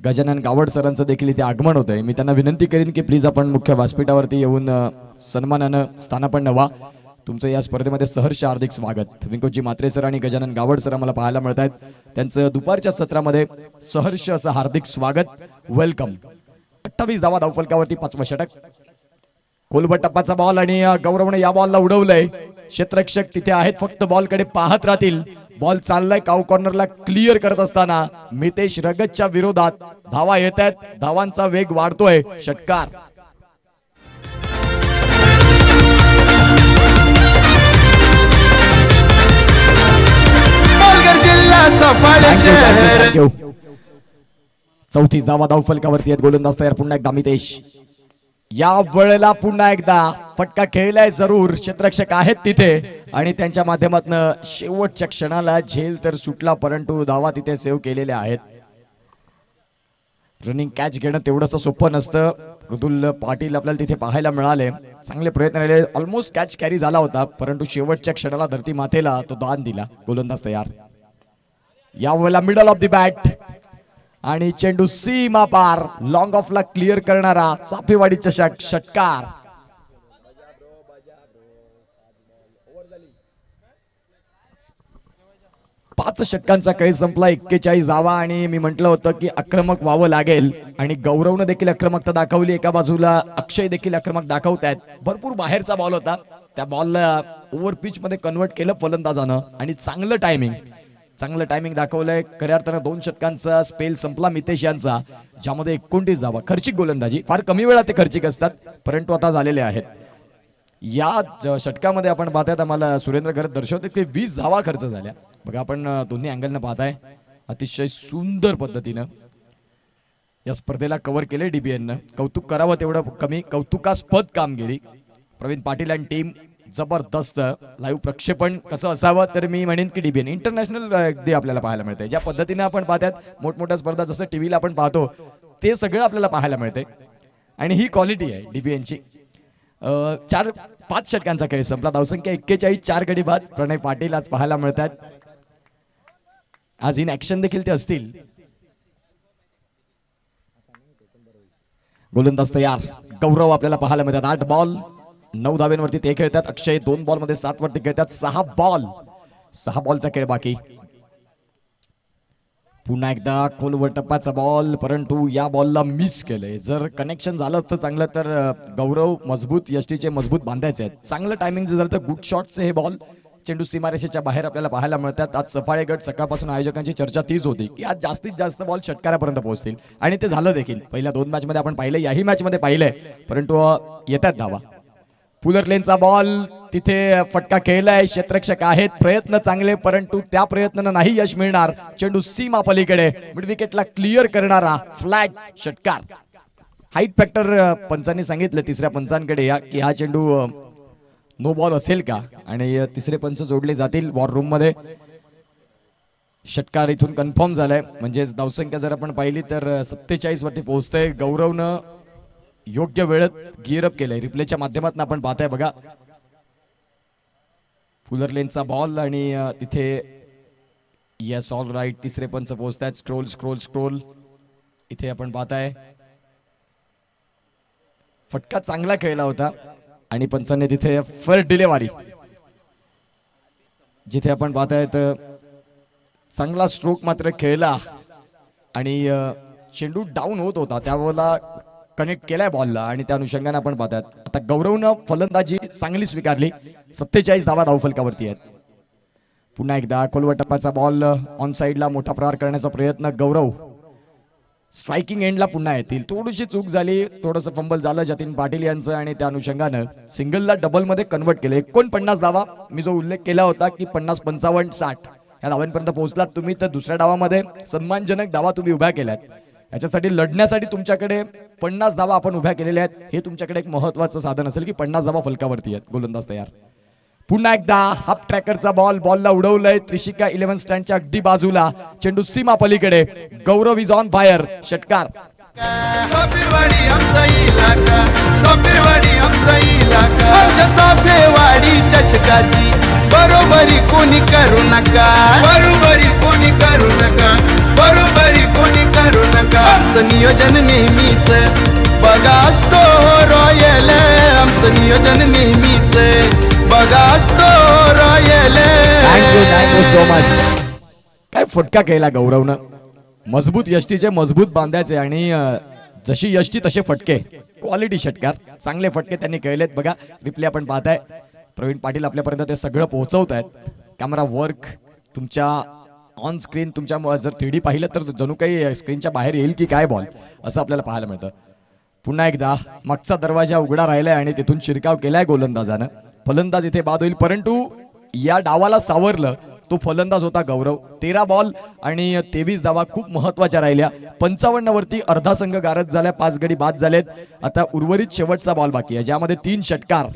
गजानन गावड सरांचं देखील इथे आगमन होत आहे. मी त्यांना विनंती करीन की प्लीज आपण मुख्य व्यासपीठावरती येऊन सन्मानानं स्थानापन्न व्हा. तुमचं या स्पर्धेमध्ये सहर्ष हार्दिक स्वागत. विंकोजी म्हात्रे सर आणि गजानन गावड सर आम्हाला पाहायला मिळत आहेत, त्यांचं दुपारच्या सत्रामध्ये सहर्ष असं हार्दिक स्वागत, वेलकम. 28 धावा धावफलकावरती 5वं षटक. कोलबट टप्पाचा बॉल आणि गौरवने या बॉलला उडवलंय. क्षेत्ररक्षक तिथे आहेत, फक्त बॉलकडे पाहत राहतील. बॉल चाललाय काउ कॉर्नरला क्लिअर करत असताना मितेश रगतच्या विरोधात धावा येत आहेत, धावांचा वेग वाढतोय. षटकार पालघर जिल्हा सफाळे शहर. 34 धावा धावफलकावरती आहेत. गोलंदाज तयार पुन्हा एकदा मितेश. या वेळेला पुन्हा एकदा फटका खेळलाय जरूर, क्षेत्ररक्षक आहेत तिथे आणि त्यांच्या माध्यमातून शेवटच्या क्षणाला झेल तर सुटला, परंतु धावा तिथे सेव्ह केलेल्या आहेत. रनिंग कॅच घेणं तेवढंसं सोपं नसतं. मृदुल पाटील आपल्याला तिथे पाहायला मिळाले, चांगले प्रयत्न केले, ऑलमोस्ट कॅच कॅरी झाला होता, परंतु शेवटच्या क्षणाला धरती मातेला तो दान दिला. गोलंदाज तयार. या वेळेला मिडल ऑफ द बॅट आणि चेंडू सीमा पार, लॉंग ऑफला क्लिअर करणारा चापेवाडी चषक. षटकार 5 षटकांचा खेळ संपला, 41 धावा आणि मी म्हटलं होतं की आक्रमक व्हावं लागेल आणि गौरवनं देखील आक्रमकता दाखवली. एका बाजूला अक्षय देखील आक्रमक दाखवतायत. भरपूर बाहेरचा बॉल होता, त्या बॉलला ओव्हर पिच मध्ये कन्वर्ट केलं फलंदाजानं आणि चांगलं टायमिंग दाखवलंय. खऱ्या अर्थानं 2 षटकांचा स्पेल संपला मितेश यांचा, ज्यामध्ये 29 धावा. खर्चिक गोलंदाजी, फार कमी वेळा ते खर्चिक असतात, परंतु आता झालेले आहेत. या षटकामध्ये आपण पाहतायत, आम्हाला सुरेंद्र घरत दर्शवते की 20 धावा खर्च झाल्या. बघा आपण दोन्ही अँगलनं पाहताय, अतिशय सुंदर पद्धतीनं या स्पर्धेला कव्हर केले डीबीएननं. कौतुक करावं तेवढं कमी, कौतुकास्पद कामगिरी. प्रवीण पाटील आणि टीम जबरदस्त. लाईव्ह प्रक्षेपण कसं असावं तर मी म्हणेन की डीबीएन इंटरनॅशनल अगदी आपल्याला पाहायला मिळते. ज्या पद्धतीने आपण पाहतात मोठमोठ्या स्पर्धा जसं टीव्हीला आपण पाहतो ते सगळं आपल्याला पाहायला मिळते आणि ही क्वालिटी आहे डीबीएनची. 5 षटकांचा खेळ संपला, धावसंख्या 41, 4 गडी बाद. प्रणय पाटील आज पाहायला मिळतात, आज इन ऍक्शन देखील ते असतील. गोलंदाज तयार. गौरव आपल्याला पाहायला मिळतात. 8 बॉल 9 धाव्यांवरती ते खेळतात. अक्षय 2 बॉल मध्ये 7 वरती खेळतात. 6 बॉलचा खेळ बाकी. पुन्हा एकदा खोलवर टप्पाचा बॉल, परंतु या बॉलला मिस केलंय. जर कनेक्शन झालं असतं चांगलं तर गौरव मजबूत यष्टीचे मजबूत बांधायचे आहेत. चांगलं टायमिंग जर झालं तर गुड शॉटचे हे बॉल चेंडू सीमारेषेच्या बाहेर आपल्याला पाहायला मिळतात. आज सफाळे गट सकाळपासून आयोजकांची चर्चा तीच होती की आज जास्तीत जास्त बॉल षटकारापर्यंत पोहोचतील आणि ते झालं देखील. पहिल्या 2 मॅच मध्ये आपण पाहिलं, याही मॅच मध्ये पाहिलंय, परंतु येतात धावा. पुलर लेनचा बॉल, तिथे फटका खेळलाय. क्षेत्ररक्षक आहेत, प्रयत्न चांगले, परंतु त्या प्रयत्नांना नाही यश मिळणार. चेंडू सीमा पलीकडे, मिड विकेटला क्लिअर करणारा फ्लॅट. षटकार. हाईट फॅक्टर पंचांनी सांगितलं तिसऱ्या पंचांकडे या की हा चेंडू नो बॉल असेल का, आणि तिसरे पंच जोडले जातील वॉर रूम मध्ये. षटकार इथून कन्फर्म झालाय, म्हणजे धावसंख्या जर आपण पाहिली तर 47 वरती पोहोचतंय. गौरवनं योग्य वेळेत गिअर अप केलंय. रिप्लेच्या माध्यमातून आपण पाहताय बघा, फुलर लेनचा बॉल आणि तिथे येस ऑल राईट. तिसरे पंच पोहोचतायत. स्क्रोल इथे आपण पाहताय फटका चांगला खेळला होता आणि पंचांनी तिथे फेअर डिलेवरी, जिथे आपण पाहताय चांगला स्ट्रोक मात्र खेळला आणि चेंडू डाऊन होत होता त्यावेळेला कनेक्ट केलाय बॉलला आणि त्या अनुषंगाने आपण पाहतात. आता गौरवनं फलंदाजी चांगली स्वीकारली. 47 धावा धावफलकावरती आहेत. पुन्हा एकदा खोलवर टप्प्याचा बॉल ऑन साइडला मोठा प्रहार करण्याचा प्रयत्न. गौरव स्ट्रायकिंग एंडला पुन्हा येतील. थोडीशी चूक झाली, थोडंसं फंबल झालं जतीन पाटील यांचं आणि त्या अनुषंगानं सिंगलला डबल मध्ये कन्वर्ट केलं. 49 धावा. मी जो उल्लेख केला होता की 50, 55, 60 या धावांपर्यंत पोहोचलात तुम्ही तर दुसऱ्या डावामध्ये सन्मानजनक धावा तुम्ही उभ्या केल्यात. याच्यासाठी लढण्यासाठी तुमच्याकडे 50 धावा आपण उभ्या केलेल्या आहेत. हे तुमच्याकडे एक महत्वाचं साधन असेल की 50 धावा फलकावरती आहेत. गोलंदाज तयार. पुन्हा एकदा हाफ ट्रॅकरचा बॉलला उडवलंय त्रिशिका 11 स्टँडच्या अगदी बाजूला. चेंडू सीमा पलीकडे. गौरव इज ऑन फायर. षटकार. चाफेवाडी आमचा इलाका, चाफेवाडी आमचा इलाका, आमच्या चाफेवाडी चषकाची बरोबरी कोणी करू नका, बरोबरी कोणी करू नका, बरोबरी कोणी करू नका. आमचं नियोजन नेहमीच बघा असतो रॉयल, आमचं नियोजन नेहमीच बघा असतो रॉयल. Thank you so much. काय फटका केला गौरवनं. मजबूत यष्टीचे मजबूत बांधायचे आणि जशी यष्टी तसे फटके. क्वालिटी षटकार. चांगले फटके त्यांनी खेळलेत. बघा रिप्ले आपण पाहताय. प्रवीण पाटील आपल्यापर्यंत ते सगळं पोहोचवत आहेत. कॅमेरा वर्क तुमच्या ऑन स्क्रीन तुमच्या जर 3D पाहिलं तर जणू काही स्क्रीनच्या बाहेर येईल की काय बॉल असं आपल्याला पाहायला मिळतं. पुन्हा एकदा मागचा दरवाजा उघडा राहिलाय आणि तिथून शिरकाव केलाय गोलंदाजानं. फलंदाज इथे बाद होईल परंतु या डावाला सावरलं तो फलंदाज होता गौरव. 13 बॉल आणि 23 धावा खूप महत्वाच्या राहिल्या. 55 वरती अर्धा संघ गारद झाल्या. 5 गडी बाद झालेत. आता उर्वरित शेवटचा बॉल बाकी आहे ज्यामध्ये 3 षटकार.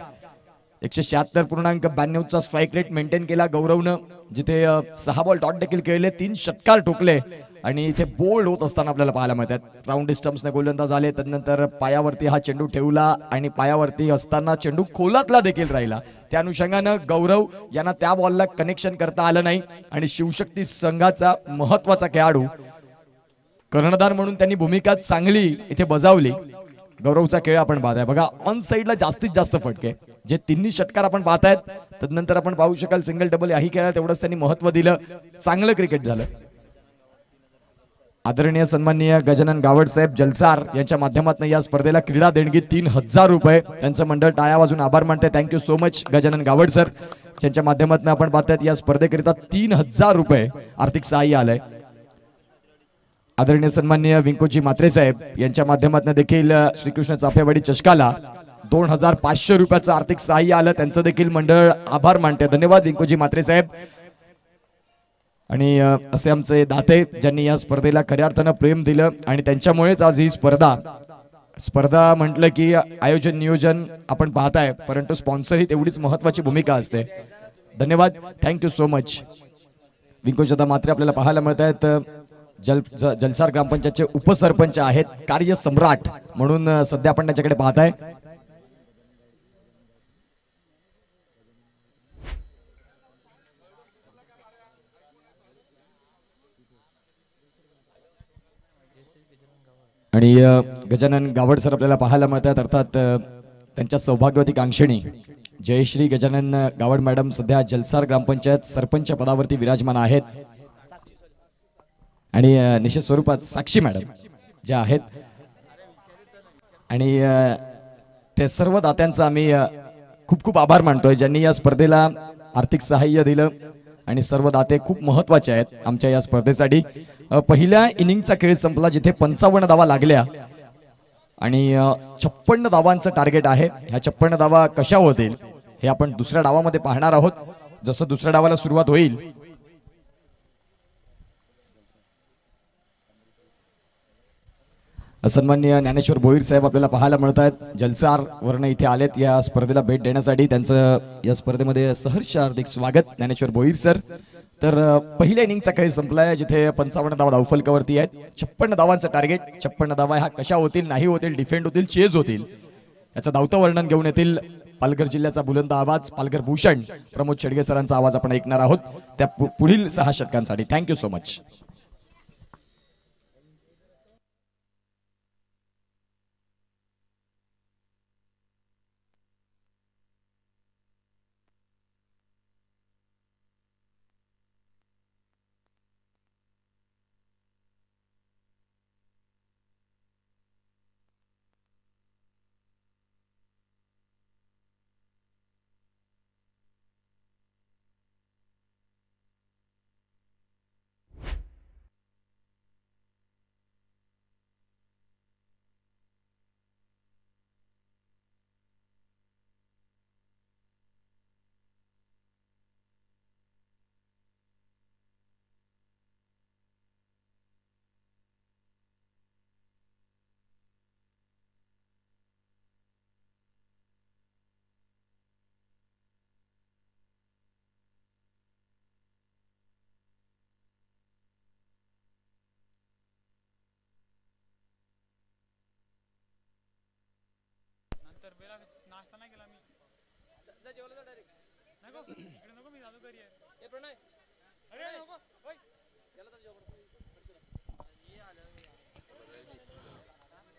176.92चा स्ट्राईक रेट मेंटेन केला गौरवनं. जिथे 6 बॉल डॉट देखील खेळले. 3 षटकार ठोकले आणि इथे बोल्ड होत असताना आपल्याला पाहायला मिळतात. राऊंड डिस्टन्सने गोलंदाज आले. त्यानंतर पायावरती हा चेंडू ठेवला आणि पायावरती असताना चेंडू खोलातला देखील राहिला. त्या अनुषंगानं गौरव यांना त्या बॉलला कनेक्शन करता आलं नाही आणि शिवशक्ती संघाचा महत्वाचा खेळाडू कर्णधार म्हणून त्यांनी भूमिका चांगली इथे बजावली. गौरवचा खेळ आपण पाहताय. बघा ऑन साइडला जास्तीत जास्त फटके जे 3 षटकार आपण पाहतायत. त्यानंतर आपण पाहू शकाल सिंगल डबल याही खेळात तेवढंच त्यांनी महत्व दिलं. चांगलं क्रिकेट झालं. आदरणीय सन्माननीय गजानन गावड साहेब जलसार यांच्या माध्यमातून या स्पर्धेला क्रीडा देणगी 3000 रुपये. त्यांचं मंडळ टाळ्या वाजून आभार मानते. Thank you so much Gajanan Gawad sir. त्यांच्या माध्यमातून आपण पाहतायत या स्पर्धेकरिता 3000 रुपये आर्थिक सहाय्य आलंय. आदरणीय सन्माननीय विंकोजी म्हात्रे साहेब यांच्या माध्यमातून देखील श्रीकृष्ण चाफेवाडी चषकाला 2500 रुपयाचं आर्थिक सहाय्य आलं. त्यांचं देखील मंडळ आभार मानते. धन्यवाद विंकोजी म्हात्रे साहेब. आणि असे आमचे दाते ज्यांनी या स्पर्धेला खऱ्या अर्थानं प्रेम दिलं आणि त्यांच्यामुळेच आज ही स्पर्धा म्हटलं की आयोजन नियोजन आपण पाहताय परंतु स्पॉन्सर ही तेवढीच महत्वाची भूमिका असते. धन्यवाद. Thank you so much. विंकोजी म्हात्रे आपल्याला पाहायला मिळत आहेत. जलसार ग्रामपंचायतचे उपसरपंच आहेत. कार्य सम्राट म्हणून सध्या आपण त्यांच्याकडे पाहताय. आणि गजानन गावड सर आपल्याला पाहायला मिळतात. अर्थात त्यांच्या सौभाग्यवती कांक्षणी जयश्री गजानन गावड मॅडम सध्या जलसार ग्रामपंचायत सरपंच पदावरती विराजमान आहेत. आणि निश्चित स्वरूपात साक्षी मॅडम ज्या आहेत आणि ते सर्व दात्यांचा आम्ही खूप खूप आभार मानतोय ज्यांनी या स्पर्धेला आर्थिक सहाय्य दिलं. आणि सर्व दाते खूप महत्वाचे आहेत आमच्या या स्पर्धेसाठी. पहिल्या इनिंगचा खेळ संपला जिथे 55 धावा लागल्या आणि 56 धावांचं टार्गेट आहे. ह्या 56 धावा कशा होतील हे आपण दुसऱ्या डावामध्ये पाहणार आहोत. जसं दुसऱ्या डावाला सुरुवात होईल सन्माननीय ज्ञानेश्वर भोईर साहेब आपल्याला पाहायला मिळत आहेत. जलसार वर्ण इथे आलेत या स्पर्धेला भेट देण्यासाठी. त्यांचं या स्पर्धेमध्ये सहर्ष हार्दिक स्वागत ज्ञानेश्वर भोईर सर. तर पहिल्या इनिंगचा खेळ संपलाय जिथे 55 धावा धावफलकावरती आहेत. 56 धावांचं टार्गेट. 56 धावा ह्या कशा होतील नाही होतील डिफेंड होतील चेज होतील याचं धावतं वर्णन घेऊन येतील. पालघर जिल्ह्याचा बुलंद आवाज पालघर भूषण प्रमोद शेडगे सरांचा आवाज आपण ऐकणार आहोत त्या पुढील 6 षटकांसाठी. Thank you so much.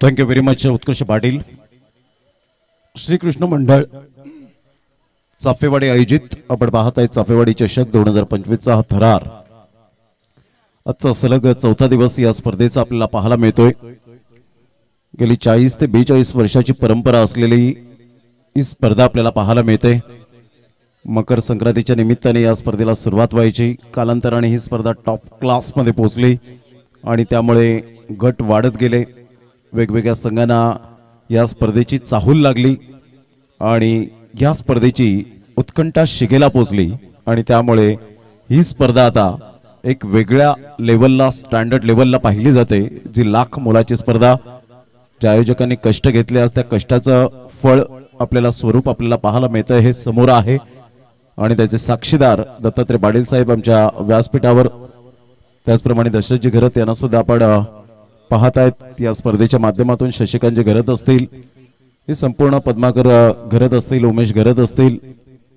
Thank you very much Utkarsh Patil. Shrikrishna मंडळ चाफेवाडी आयोजित आपण पाहत आहे चाफेवाडी चषक 2025चा हा थरार. आजचा सलग चौथा दिवस या स्पर्धेचा आपल्याला पाहायला मिळतोय. गेली 40 ते 42 वर्षाची परंपरा असलेली ही स्पर्धा आपल्याला पाहायला मिळते. मकर संक्रांतीच्या निमित्ताने या स्पर्धेला सुरुवात व्हायची. कालांतराने ही स्पर्धा टॉप क्लासमध्ये पोहोचली आणि त्यामुळे गट वाढत गेले. वेगवेगळ्या संघांना या स्पर्धेची चाहूल लागली आणि या स्पर्धेची उत्कंठा शिगेला पोचली आणि त्यामुळे ही स्पर्धा आता एक वेगळ्या लेवलला स्टँडर्ड लेवलला पाहिली जाते. जी लाख मोलाची स्पर्धा ज्या आयोजकांनी कष्ट घेतले आज त्या कष्टाचं फळ आपल्याला स्वरूप आपल्याला पाहायला मिळतं हे समोर आहे आणि त्याचे साक्षीदार दत्तात्रय पाटील साहेब आमच्या व्यासपीठावर त्याचप्रमाणे दशरथजी घरत यांना सुद्धा आपण पाहत आहेत. या स्पर्धेच्या माध्यमातून शशिकांतजी घरत असतील, हे संपूर्ण पद्माकर घरत असतील, उमेश घरत असतील,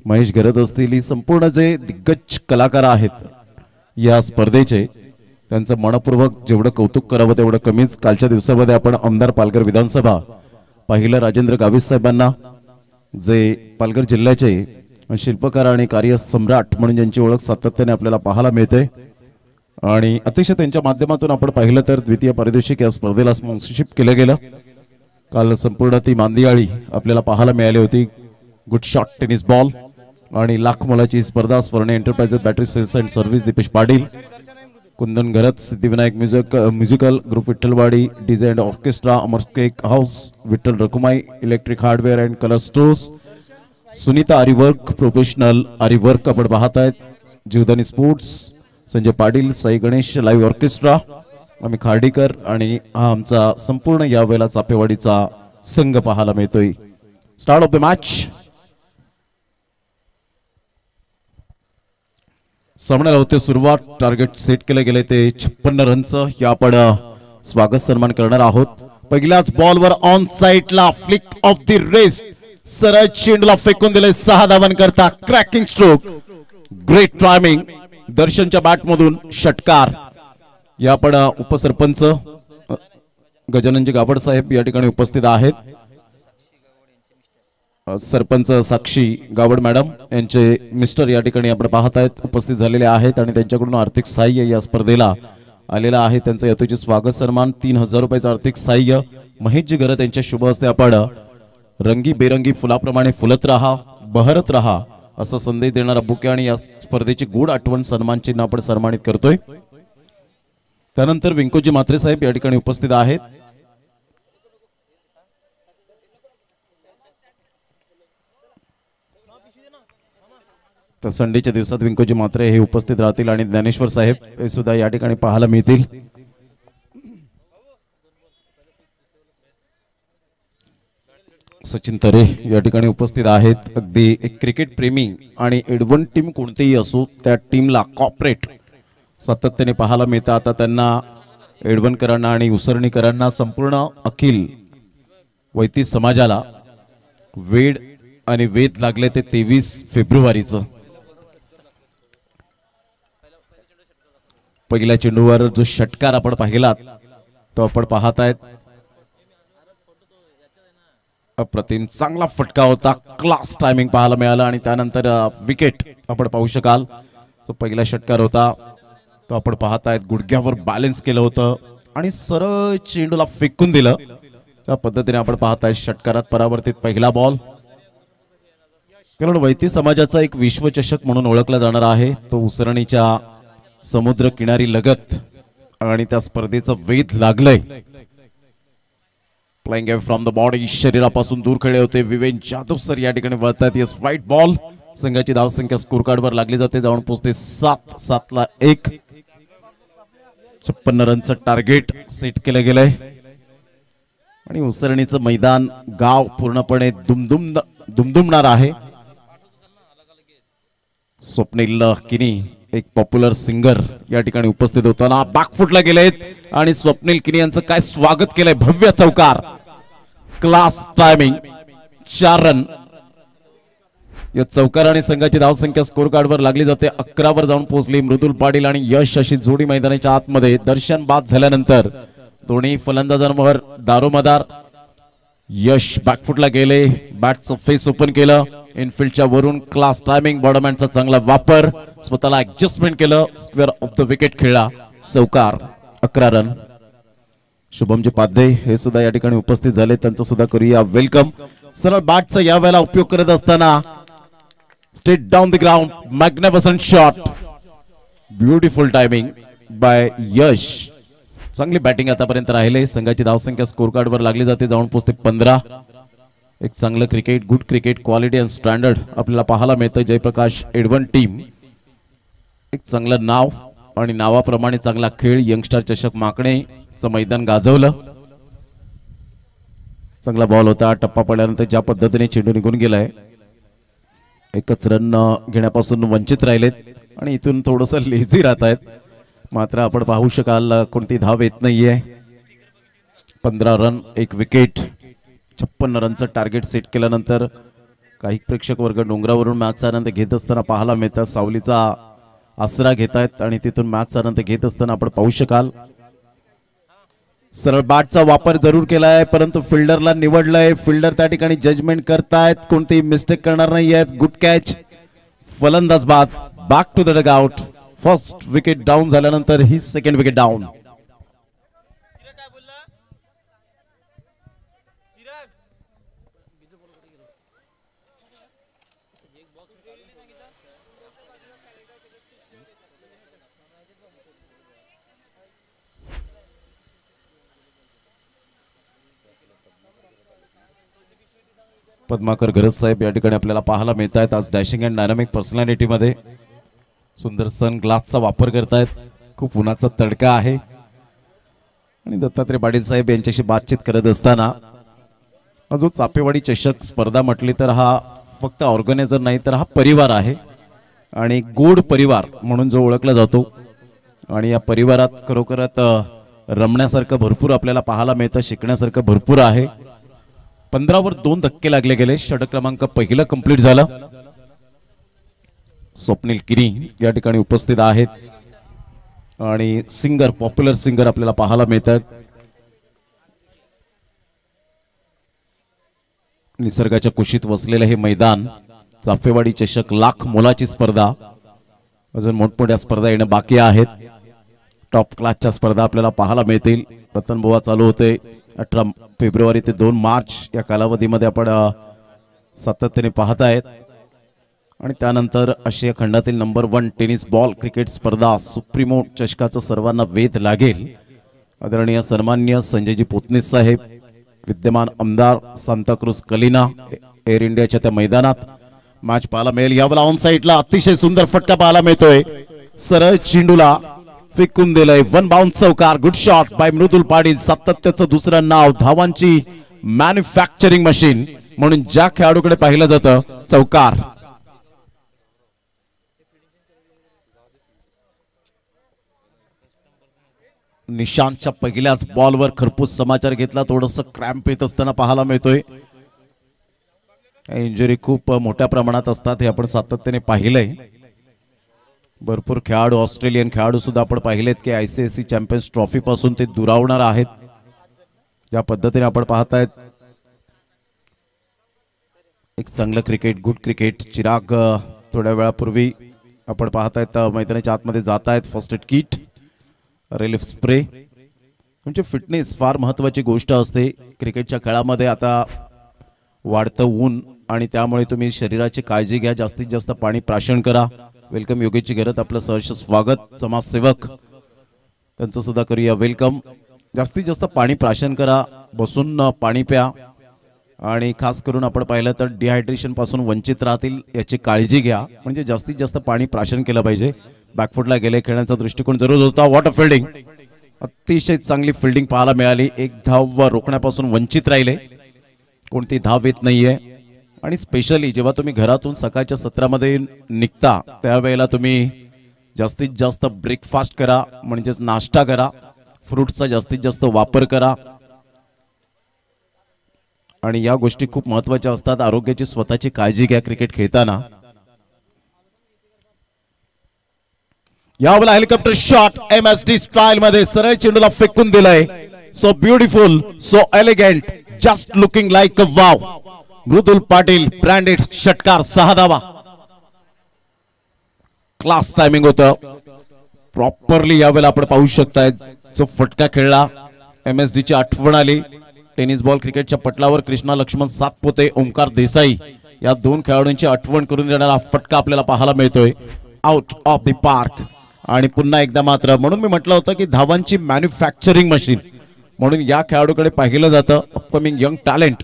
महेश घरत असतील, ही संपूर्ण जे दिग्गज कलाकार आहेत या स्पर्धेचे त्यांचं मनपूर्वक जेवढं कौतुक करावं तेवढं कमीच. कालच्या दिवसामध्ये आपण आमदार पालघर विधानसभा पाहिलं राजेंद्र गावित साहेबांना, जे पालघर जिल्ह्याचे शिल्पकार आणि कार्य सम्राट म्हणून ज्यांची ओळख सातत्याने आपल्याला पाहायला मिळते आणि अतिशय त्यांच्या माध्यमातून आपण पाहिलं तर द्वितीय पारितोषिक या स्पर्धेला स्पॉन्सरशिप केलं गेलं. काल संपूर्ण ती मांदियाळी आपल्याला पाहायला मिळाली होती. गुड शॉट टेनिस बॉल आणि लाख मोलाची स्पर्धा. Swarna enterprises battery sales and service Dipesh Patil, Kundan Gharat, Siddhivinayak musical group Vitthalwadi, DJ and orchestra, Amar cake house, Vitthal Rakhumai, electric hardware and colour stores, Sunita आरीवर्क प्रोफेशनल आरीवर्क आपण पाहत आहेत, Jivdani sports, Sanjay Patil, Sai Ganesh live orchestra, आम्ही खार्डीकर आणि हा आमचा संपूर्ण यावेळेला चापेवाडीचा संघ पाहायला मिळतोय. Start of the match. सामन्याला होते सुरुवात. टार्गेट सेट केले गेले ते 56 रनचं. या आपण स्वागत सन्मान करणार आहोत. पहिल्याच बॉलवर ऑन साइडला फ्लिक ऑफ द रेस्ट, सरळ चेंडूला फेकून दिले 6 धावन करता. Cracking stroke, great timing. दर्शनच्या बॅट मधून षटकार. या आपण उपसरपंच गजाननजी गावड साहेब या ठिकाणी उपस्थित आहेत. सरपंच साक्षी गावड मॅडम यांचे मिस्टर या ठिकाणी आपण पाहत आहेत उपस्थित झालेले आहेत आणि त्यांच्याकडून आर्थिक सहाय्य या स्पर्धेला आलेला आहे. त्यांचं यथोचित स्वागत सन्मान 3000 रुपयाचं आर्थिक सहाय्य महेशजी घरत यांच्या शुभ हस्ते आपण रंगी बेरंगी फुलाप्रमाणे फुलत राहा, बहरत राहा असा संदेश देणारा बुके आणि या स्पर्धेची गोड आठवण सन्मान चिन्ह आपण सन्मानित करतोय. त्यानंतर व्यंकोजी म्हात्रे साहेब या ठिकाणी उपस्थित आहेत. तर संडेच्या दिवसात व्यंकोजी म्हात्रे हे उपस्थित राहतील आणि ज्ञानेश्वर साहेब हे सुद्धा या ठिकाणी पाहायला मिळतील. सचिन तरे या ठिकाणी उपस्थित आहेत. अगदी एक क्रिकेट प्रेमी आणि एडवन टीम कोणतीही असो त्या टीमला कॉर्पोरेट सातत्याने पाहायला मिळतं. आता त्यांना एडवनकरांना आणि उसरणीकरांना संपूर्ण अखिल वैती समाजाला वेड आणि वेध लागले ते 23 फेब्रुवारीचं. पहिल्या चेंडूवर जो षटकार आपण पाहिलात तो आपण पाहत आहेत. अप्रतिम चांगला फटका होता, क्लास टायमिंग पाहायला मिळाला आणि त्यानंतर विकेट आपण पाहू शकाल. जो पहिला षटकार होता तो आपण पाहत आहेत. गुडघ्यावर बॅलन्स केलं होतं आणि सरळ चेंडूला फेकून दिलं. त्या पद्धतीने आपण पाहत आहे षटकारात परावर्तित पहिला बॉल. कारण वैती समाजाचा एक विश्वचषक म्हणून ओळखला जाणार आहे तो उसरणीच्या समुद्र किनारी लगत आणि त्या स्पर्धेचं वेध लागलंय. Playing away from the body, शरीरापासून दूर खेळले होते. विवेन जाधव सर या ठिकाणी वळतात. Yes white ball. संघाची धावसंख्या स्कोर कार्डवर लागली जाते, जाऊन पोहोचते 7-7ला 1. 56 रनचं टार्गेट सेट केलं गेलंय आणि उसरणीचं मैदान गाव पूर्णपणे दुमदुमणार आहे. स्वप्नील किनी एक पॉप्युलर सिंगर या ठिकाणी उपस्थित होताना बॅकफुटला गेलेत आणि स्वप्नील किनी यांचं काय स्वागत केलंय. भव्य चौकार, क्लास टायमिंग. 4 रन. या चौकार आणि संघाची धावसंख्या स्कोर कार्डवर लागली जाते. 11 वर जाऊन पोहोचली. मृदुल पाटील आणि यश अशी जोडी मैदानाच्या आतमध्ये. दर्शन बाद झाल्यानंतर दोन्ही फलंदाजांवर दारोमदार. यश बॅकफुटला गेले. बॅटचं फेस ओपन केलं. इनफिल्डच्या वरून क्लास टायमिंग. बॉडमॅनचा चांगला वापर. स्वतःला ऍडजस्टमेंट केलं. स्क्वेअर ऑफ द विकेट खेळला. चौकार. 11 रन. शुभमजी पाध्ये हे सुद्धा या ठिकाणी उपस्थित झाले. त्यांचं सुद्धा करूया वेलकम. सरळ बॅटचा या वेळेला उपयोग करत असताना straight down the ground. Magnificent shot. Beautiful timing by Yash. चांगली बॅटिंग आतापर्यंत राहिले. संघाची धावसंख्या स्कोर कार्डवर लागली जाते. जाऊन पोहोचते 15. एक चांगलं cricket, good cricket, quality and standard आपल्याला पाहायला मिळतं. जयप्रकाश एडवन टीम. एक चांगलं नाव आणि नावाप्रमाणे चांगला खेळ. यंगस्टर चषक माकणेचं मैदान गाजवलं. चांगला बॉल होता. टप्पा पडल्यानंतर ज्या पद्धतीने चेंडू निघून गेलाय. एकच रन घेण्यापासून वंचित राहिलेत आणि इथून थोडंसं लेझी राहत आहेत. मात्र आपण पाहू शकाल कोणती धाव येत नाहीये. 15 रन, 1 विकेट. 56 रनचं टार्गेट सेट केल्यानंतर काही प्रेक्षक वर्ग डोंगरावरून मॅचचा आनंद घेत असताना पाहायला मिळतात. सावलीचा आसरा घेत आहेत आणि तिथून मॅचचा आनंद घेत असताना आपण पाहू शकाल. सरळ बॅटचा वापर जरूर केलाय परंतु फिल्डरला निवडलंय. फिल्डर त्या ठिकाणी जजमेंट करतायत. कोणतीही मिस्टेक करणार नाही आहेत. Good catch. फलंदाज बाद. Back to the dugout. First wicket down झाल्यानंतर ही सेकंड विकेट डाऊन. पद्माकर गरज साहेब या ठिकाणी आपल्याला पाहायला मिळत आहेत. आज डॅशिंग अँड डायनामिक पर्सनॅलिटी मध्ये सुंदर सन ग्लासचा वापर करतायत. खूप उन्हाचा तडका आहे आणि दत्तात्रय पाटील साहेब यांच्याशी बातचीत करत असताना जो चापेवाडी चषक स्पर्धा म्हटली तर हा फक्त ऑर्गनायझर नाही तर हा परिवार आहे आणि गोड परिवार म्हणून जो ओळखला जातो. आणि या परिवारात खरोखरच रमण्यासारखं भरपूर आपल्याला पाहायला मिळतं. शिकण्यासारखं भरपूर आहे. 15 वर 2 धक्के लागले गेले. षटक क्रमांक पहिलं कंप्लीट झालं. स्वप्नील किरी या ठिकाणी उपस्थित आहेत आणि सिंगर, पॉप्युलर सिंगर आपल्याला पाहायला मिळतात. निसर्गाच्या कुशीत वसलेलं हे मैदान. चाफेवाडी चषक लाख मोलाची स्पर्धा. अजून मोठमोठ्या स्पर्धा येणं बाकी आहेत. टॉप क्लासच्या स्पर्धा आपल्याला पाहायला मिळतील. रतनबुवा चालू होते 18 फेब्रुवारी ते 2 मार्च या कालावधीमध्ये आपण सातत्याने पाहत आहेत. आणि त्यानंतर आशिया खंडातील नंबर 1 टेनिस बॉल क्रिकेट स्पर्धा सुप्रीमो चषकाचा सर्वांना वेध लागेल. आदरणीय सन्माननीय संजयजी पोतनीस साहेब, विद्यमान आमदार सांताक्रूज कलिना एअर इंडियाच्या त्या मैदानात मॅच पाहायला मिळेल. यावेळेला ऑन साइडला अतिशय सुंदर फटका पाहायला मिळतोय. सरळ चेंडूला फेकून दिलंय. 1 बाउन्स चौकार. गुड शॉट बाय मृदुल पाटील. सातत्याचं दुसरं नाव. धावांची मॅन्युफॅक्चरिंग मशीन म्हणून ज्या खेळाडूकडे पाहिलं जातं चौकार. निशांतच्या पहिल्याच बॉलवर खरपूस समाचार घेतला. थोडंसं क्रॅम्प येत असताना पाहायला मिळतोय. इंजुरी खूप मोठ्या प्रमाणात असतात हे आपण सातत्याने पाहिलंय. भरपूर खेळाडू, ऑस्ट्रेलियन खेळाडू सुद्धा आपण पाहिलेत की ICC चॅम्पियन्स ट्रॉफी पासून ते दुरावणार आहेत. ज्या पद्धतीने आपण पाहतायत एक चांगलं क्रिकेट, गुड क्रिकेट. चिराग थोड्या वेळापूर्वी आपण पाहतायत मैदानाच्या आतमध्ये जात आहेत. First aid kit, relief spray. म्हणजे फिटनेस फार महत्वाची गोष्ट असते क्रिकेटच्या खेळामध्ये. आता वाढतं ऊन आणि त्यामुळे तुम्ही शरीराची काळजी घ्या. जास्तीत जास्त पाणी प्राशन करा. वेलकम योगेशची गरज आपलं सहर्ष स्वागत. समाजसेवक त्यांचं सुद्धा करूया वेलकम. जास्तीत जास्त पाणी प्राशन करा. बसून पाणी प्या आणि खास करून आपण पाहिलं तर डिहायड्रेशन पासून वंचित राहतील याची काळजी घ्या. म्हणजे जास्तीत जास्त पाणी प्राशन केलं पाहिजे. बॅकफुटला गेले. खेळण्याचा दृष्टिकोन जरूर होता. वॉटर फिल्डिंग, अतिशय चांगली फिल्डिंग पाहायला मिळाली. 1 धाव रोखण्यापासून वंचित राहिले. कोणती धाव येत नाहीये. आणि स्पेशली जेव्हा तुम्ही घरातून सकाळच्या सत्रामध्ये निघता त्यावेळेला तुम्ही जास्तीत जास्त ब्रेकफास्ट करा. म्हणजेच नाश्ता करा. फ्रूट्सचा जास्तीत जास्त वापर करा. आणि या गोष्टी खूप महत्त्वाच्या असतात. आरोग्याची स्वतःची काळजी घ्या क्रिकेट खेळताना. यावेळेला हेलिकॉप्टर शॉट MSD स्टाईल मध्ये सरळ चेंडूला फेकून दिलाय. So beautiful, so elegant, just looking like a wow. Mridul Patil branded षटकार 6 धावा. क्लास टायमिंग होतं प्रॉपरली. यावेळेला आपण पाहू शकताय जो फटका खेळला MSD ची आठवण आली. टेनिस बॉल क्रिकेटच्या पटलावर कृष्णा लक्ष्मण सातपुते, ओमकार देसाई या 2 खेळाडूंची आठवण करून देणारा फटका आपल्याला पाहायला मिळतोय. Out of the park. आणि पुन्हा एकदा मात्र म्हणून मी म्हटलं होतं की धावांची मॅन्युफॅक्चरिंग मशीन म्हणून या खेळाडूकडे पाहिलं जातं. Upcoming young talent.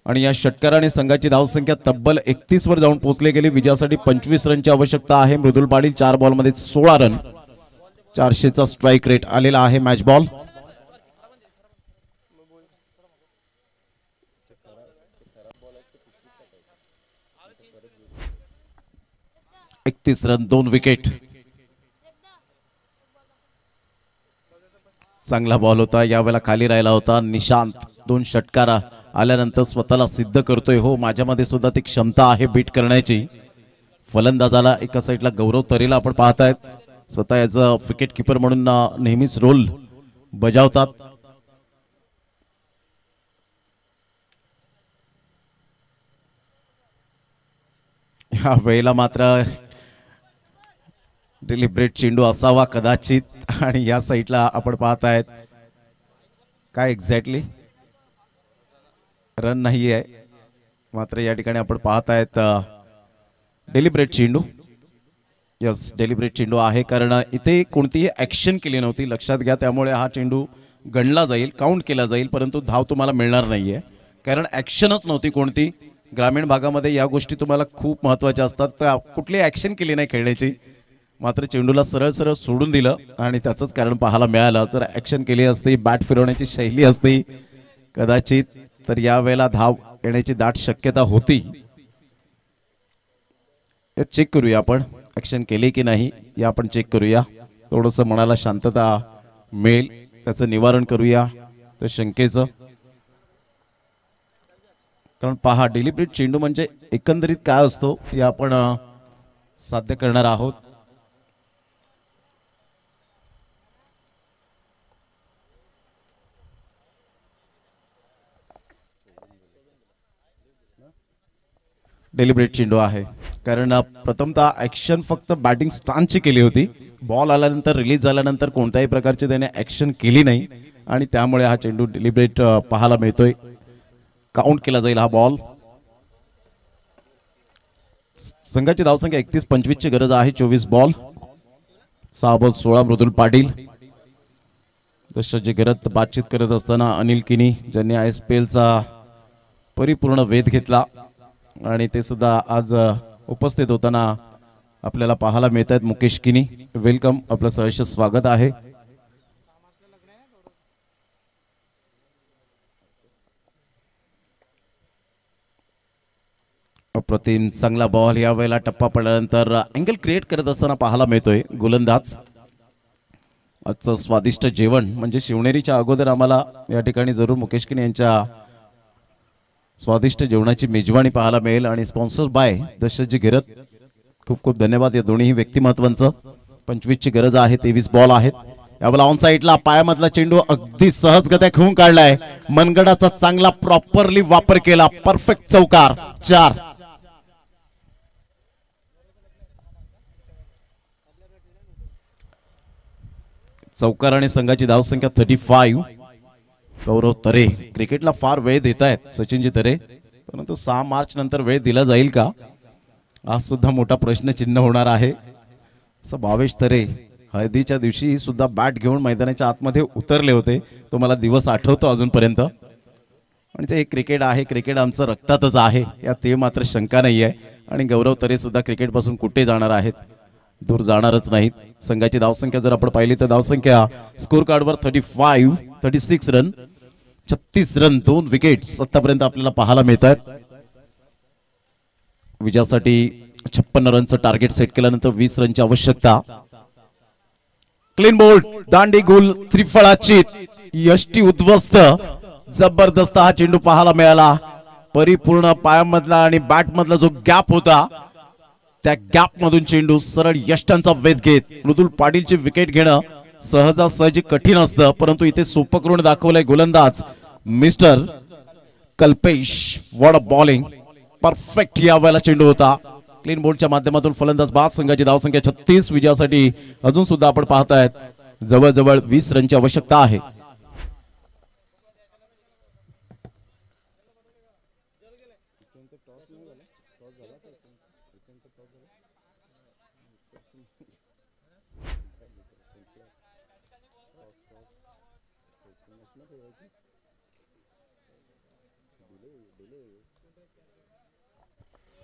आणि या षटकाराने संघाची धावसंख्या तब्बल 31 वर जाऊन पोहोचली गेली. विजयासाठी 25 रनची आवश्यकता आहे. मृदुल पाटील 4 बॉलमध्ये 16 रन. 400चा स्ट्राईक रेट आलेला आहे. Match ball. Run 2 wicket. चांगला बॉल होता. यावेळेला खाली राहिला होता निशांत. 2 षटकार आल्यानंतर स्वतःला सिद्ध करतोय. हो, माझ्यामध्ये सुद्धा ती क्षमता आहे बीट करण्याची. फलंदाजाला एका साईडला गौरव तरेला आपण पाहतायत. स्वतः याचं विकेट किपर म्हणून नेहमीच रोल बजावतात. या वेळेला मात्र डिलिब्रेट चेंडू असावा कदाचित. आणि या साईडला आपण पाहतायत काय एक्झॅक्टली रन नाही आहे. मात्र या ठिकाणी आपण पाहतायत डेलिब्रेट चेंडू. यस, डेलिब्रेट चेंडू आहे कारण इथे कोणतीही ऍक्शन केली नव्हती. लक्षात घ्या. त्यामुळे हा चेंडू गणला जाईल, काउंट केला जाईल, परंतु धाव तुम्हाला मिळणार नाहीये कारण ऍक्शनच नव्हती कोणती. ग्रामीण भागामध्ये या गोष्टी तुम्हाला खूप महत्त्वाच्या असतात. तर कुठली ऍक्शन केली नाही खेळण्याची. मात्र चेंडूला सरळ सरळ सोडून दिलं आणि त्याचंच कारण पाहायला मिळालं. जर ऍक्शन केली असती, बॅट फिरवण्याची शैली असती कदाचित, तर या वेळेला धाव येण्याची दाट शक्यता होती. चेक करूया आपण ऍक्शन केली की नाही. या आपण चेक करूया. थोडंसं मनाला शांतता मिळेल, त्याचं निवारण करूया त्या शंकेचं. कारण पहा, डेलिब्रेट चेंडू म्हणजे एकंदरीत काय असतो हे आपण साध्य करणार आहोत. डेलिब्रेट चेंडू आहे कारण प्रथमतः ऍक्शन फक्त बॅटिंग स्टान्सची केली होती. बॉल आल्यानंतर, रिलीज झाल्यानंतर कोणत्याही प्रकारची त्याने ऍक्शन केली नाही आणि त्यामुळे हा चेंडू डेलिब्रेट पाहायला मिळतोय. काउंट केला जाईल हा बॉल. संघाची धावसंख्या 31-25 ची गरज आहे. 24 बॉल 6 बॉल 16. मृदुल पाटील दशरथजी घरात बातचीत करत असताना अनिल किनी ज्यांनी ISPLचा परिपूर्ण वेध घेतला आणि ते सुद्धा आज उपस्थित होताना आपल्याला पाहायला मिळत आहेत. मुकेश किनी, वेलकम, आपलं सहर्ष स्वागत आहे. अप्रतिम चांगला बॉल. या वेळेला टप्पा पडल्यानंतर अँगल क्रिएट करत असताना पाहायला मिळतोय गोलंदाज. आजचं स्वादिष्ट जेवण म्हणजे शिवनेरीच्या अगोदर आम्हाला या ठिकाणी जरूर मुकेश किनी यांच्या स्वादिष्ट जेवणाची मेजवानी पाहायला मिळेल आणि स्पॉन्सर बाय दशरथजी घिरत. खूप खूप धन्यवाद या दोन्ही व्यक्तिमत्वांचं. 25 ची गरज आहे. 23 बॉल आहेत. यावेळेला ऑन साईडला पायामधला चेंडू अगदी सहजगत्या खेळून काढलाय. मनगडाचा चांगला प्रॉपरली वापर केला. परफेक्ट चौकार. 4. चौकार आणि संघाची धावसंख्या 35. गौरव तरे क्रिकेटला फार वेळ देत आहेत सचिनजी तरे, परंतु 6 मार्च नंतर वेळ दिला जाईल का आज सुद्धा मोठा प्रश्नचिन्ह होणार आहे. असं भावेश तरे हळदीच्या दिवशी सुद्धा बॅट घेऊन मैदानाच्या आतमध्ये उतरले होते. तो मला दिवस आठवतो अजूनपर्यंत. म्हणजे हे क्रिकेट आहे, क्रिकेट आमचं रक्तातच आहे, यात ते मात्र शंका नाही आहे. आणि गौरव तरे सुद्धा क्रिकेटपासून कुठे जाणार आहेत, दूर जाणारच नाहीत. संघाची धावसंख्या जर आपण पाहिली तर धावसंख्या स्कोर कार्डवर 36 रन, 36 रन, 2 विकेट्स आतापर्यंत आपल्याला पाहायला मिळतात. विजयासाठी 56 रनचं टार्गेट सेट केल्यानंतर 20 रनची आवश्यकता. क्लीन बोल्ड, दांडी गोल, त्रिफळाची यष्टी उद्ध्वस्त जबरदस्त हा चेंडू पाहायला मिळाला. परिपूर्ण पायामधला आणि बॅट मधला जो गॅप होता त्या गॅप मधून चेंडू सरळ यष्टांचा वेध घेत मृदुल पाटीलची विकेट घेणं सहजासहजी कठीण असतं, परंतु इथे सोपं करून दाखवलंय गोलंदाज mister Kalpesh. What a bowling, perfect या वेळेला चेंडू होता. क्लीन बोर्डच्या माध्यमातून फलंदाज बाद संघाची धावसंख्या 36 विजयासाठी अजून सुद्धा आपण पाहतायत जवळजवळ 20 रनची आवश्यकता आहे.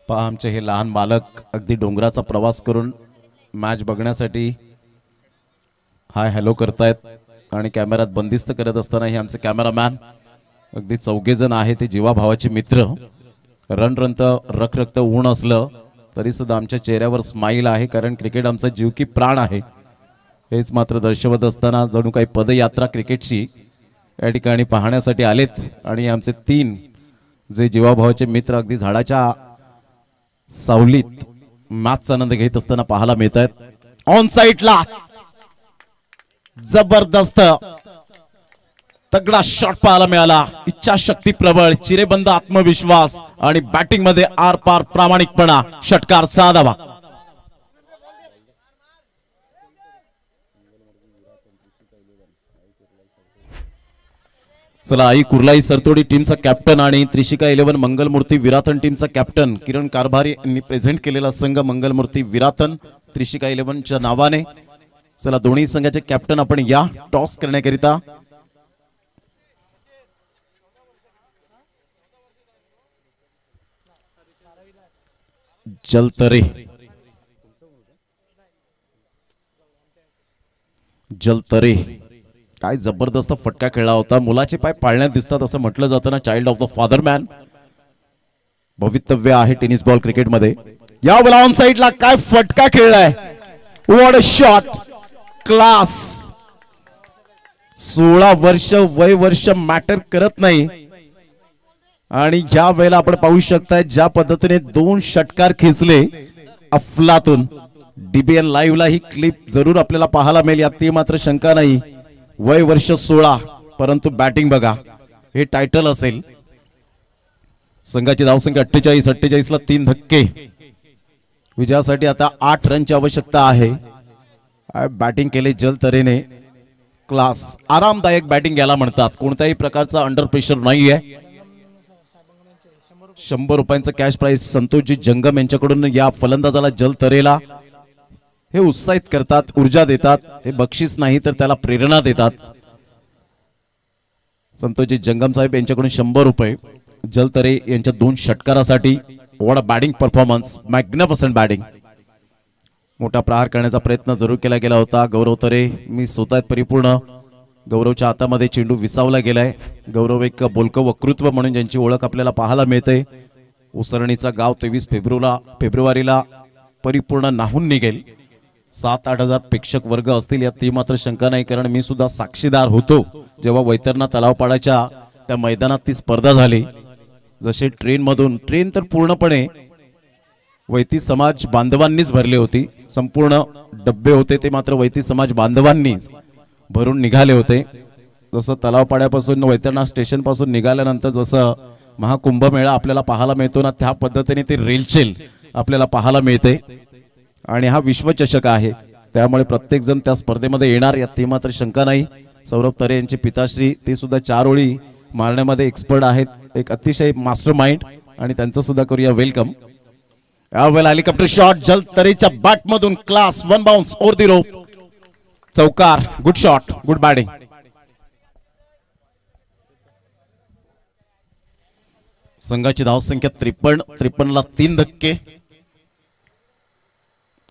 पहा आमचे हे लहान बालक अगदी डोंगराचा प्रवास करून मॅच बघण्यासाठी हाय हॅलो करतायत आणि कॅमेऱ्यात बंदिस्त करत असताना हे आमचे कॅमेरामॅन अगदी चौघे जण आहे ते जीवाभावाचे मित्र. रणरंत रखरक्त ऊन असलं तरी सुद्धा आमच्या चेहऱ्यावर स्माईल आहे, कारण क्रिकेट आमचा जीव की प्राण आहे. हेच मात्र दर्शवत असताना जणू काही पदयात्रा क्रिकेटची या ठिकाणी पाहण्यासाठी आलेत आणि आमचे 3 जे जीवाभावाचे मित्र अगदी झाडाच्या सावलीत मॅचचा आनंद घेत असताना पाहायला मिळत आहेत. ऑन साइडला जबरदस्त तगडा शॉट पाहायला मिळाला. इच्छाशक्ती प्रबळ, चिरेबंद आत्मविश्वास आणि बॅटिंग मध्ये आर पार प्रामाणिकपणा. षटकार 6 धावा. चला आई कुर्लाई सरतोडी टीमचा कॅप्टन आणि त्रिशिका 11 मंगलमूर्ती विराथन टीमचा कॅप्टन किरण कारभारी यांनी प्रेझेंट केलेला संघ मंगलमूर्ती विराथन त्रिशिका 11च्या नावाने. चला दोन्ही संघाचे कॅप्टन आपण या टॉस करण्याकरिता. जलतरे जलतरे काय जबरदस्त फटका खेळला होता. मुलाचे पाय पाळण्यात दिसतात असं म्हटलं जातं ना. Child of the father man भवितव्य आहे टेनिस बॉल क्रिकेटमध्ये. या वेळेला ऑन साइडला काय फटका खेळलाय. What a shot, class. 16 वर्ष वय वर्ष मॅटर करत नाही आणि या वेळेला आपण पाहू शकताय ज्या पद्धतीने 2 षटकार खेचले अफलातून. डीबीएन लाईव्ह ला ही क्लिप जरूर आपल्याला पाहायला मिळेल यात ती मात्र शंका नाही. वय वर्ष 16 परंतु बॅटिंग बघा, हे टायटल असेल. संघाची धावसंख्या 48 ला 3 धक्के. विजयासाठी आता 8 रनची आवश्यकता आहे. बॅटिंग केले जलतरेने. क्लास, आरामदायक बॅटिंग याला म्हणतात. कोणत्याही प्रकारचा अंडर प्रेशर नाहीये. 100 रुपयांचा कॅश प्राइस संतोषजी जंगम यांच्याकडून या फलंदाजाला जलतरेला हे उत्साहित करतात, ऊर्जा देतात. हे बक्षीस नाही तर त्याला प्रेरणा देतात. संतोषजी जंगम साहेब यांच्याकडून 100 रुपये जलतरे यांच्या 2 षटकारासाठी. What a batting performance, magnificent batting. मोठा प्रहार करण्याचा प्रयत्न जरूर केला गेला होता. गौरव तरे मी स्वतः परिपूर्ण. गौरवच्या हातामध्ये चेंडू विसावला गेलाय. गौरव एक बोलकं वक्तृत्व म्हणून ज्यांची ओळख आपल्याला पाहायला मिळते. उसरणीचा गाव 23 फेब्रुवारीला परिपूर्ण नाहून निघेल. 7-8 हजार प्रेक्षक वर्ग असतील यात ती मात्र शंका नाही, कारण मी सुद्धा साक्षीदार होतो जेव्हा वैतरणा तलावपाड्याच्या त्या मैदानात ती स्पर्धा झाली. जसे ट्रेन तर पूर्णपणे वैती समाज बांधवांनीच भरले होती. संपूर्ण डब्बे होते ते मात्र वैती समाज बांधवांनीच भरून निघाले होते. जसं तलावपाड्यापासून वैतरणा स्टेशन पासून निघाल्यानंतर जसं महाकुंभमेळा आपल्याला पाहायला मिळतो ना, त्या पद्धतीने ते रेलचेल आपल्याला पाहायला मिळते. आणि हा विश्वचषक आहे त्यामुळे प्रत्येक जण त्या स्पर्धेमध्ये येणार यात ती मात्र शंका नाही. सौरभ तरे यांचे पिताश्री ते सुद्धा 4 ओळी मारण्यामध्ये एक्सपर्ट आहेत. एक अतिशय मास्टर माइंड आणि त्यांचं सुद्धा करूया वेलकम. यावेळेला हेलिकॉप्टर शॉट जलतरेच्या बॅट मधून. Class, 1 bounce over the rope. चौकार, गुड शॉट, गुड बॅटिंग. संघाची धावसंख्या 53 ला 3 धक्के.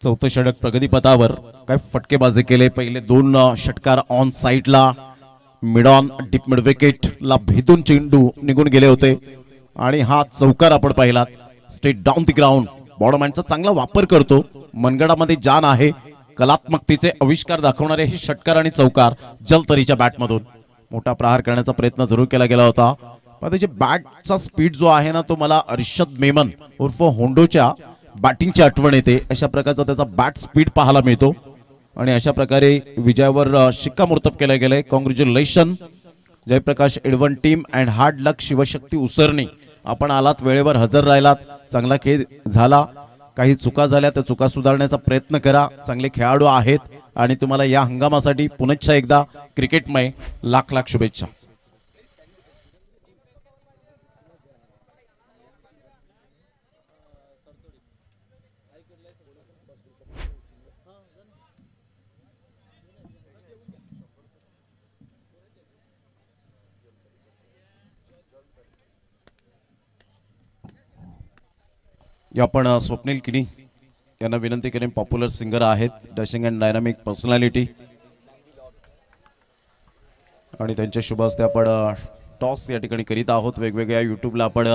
चौथं षटक प्रगतीपथावर. काय फटकेबाजी केले. पहिले 2 षटकार ऑन साइडला mid on deep mid wicket ला भेदून चेंडू निघून गेले होते आणि हा चौकार आपण पाहिला स्ट्रेट डाऊन द ग्राउंड. बॉडमॅनचा चांगला वापर करतो. मनगडामध्ये जान आहे. कलात्मकतेचे आविष्कार दाखवणारे हे षटकार आणि चौकार जलतरीच्या बॅटमधून. मोठा प्रहार करण्याचा प्रयत्न जरूर केला गेला होता, पण त्याची बॅटचा स्पीड जो आहे ना तो मला अर्शद मेमन उर्फ होंडोच्या बॅटिंगची आठवण येते. अशा प्रकारचा त्याचा बॅट स्पीड पाहायला मिळतो आणि अशा प्रकारे विजयावर शिक्कामोर्तब केलं गेलंय. कॉंग्रॅच्युलेशन जयप्रकाश एडवन team and hard luck Shivshakti Usarni. आपण आलात, वेळेवर हजर राहिलात, चांगला खेळ झाला. काही चुका झाल्या त्या चुका सुधारण्याचा प्रयत्न करा. चांगले खेळाडू आहेत आणि तुम्हाला या हंगामासाठी पुनश्च एकदा क्रिकेटमय लाख लाख शुभेच्छा. आपण स्वप्नील किनी यांना विनंती करेन. पॉप्युलर सिंगर आहेत, डॅशिंग अँड डायनामिक पर्सनॅलिटी, आणि त्यांच्या शुभ हस्ते आपण टॉस या ठिकाणी करीत आहोत. वेगवेगळ्या यूट्यूबला आपण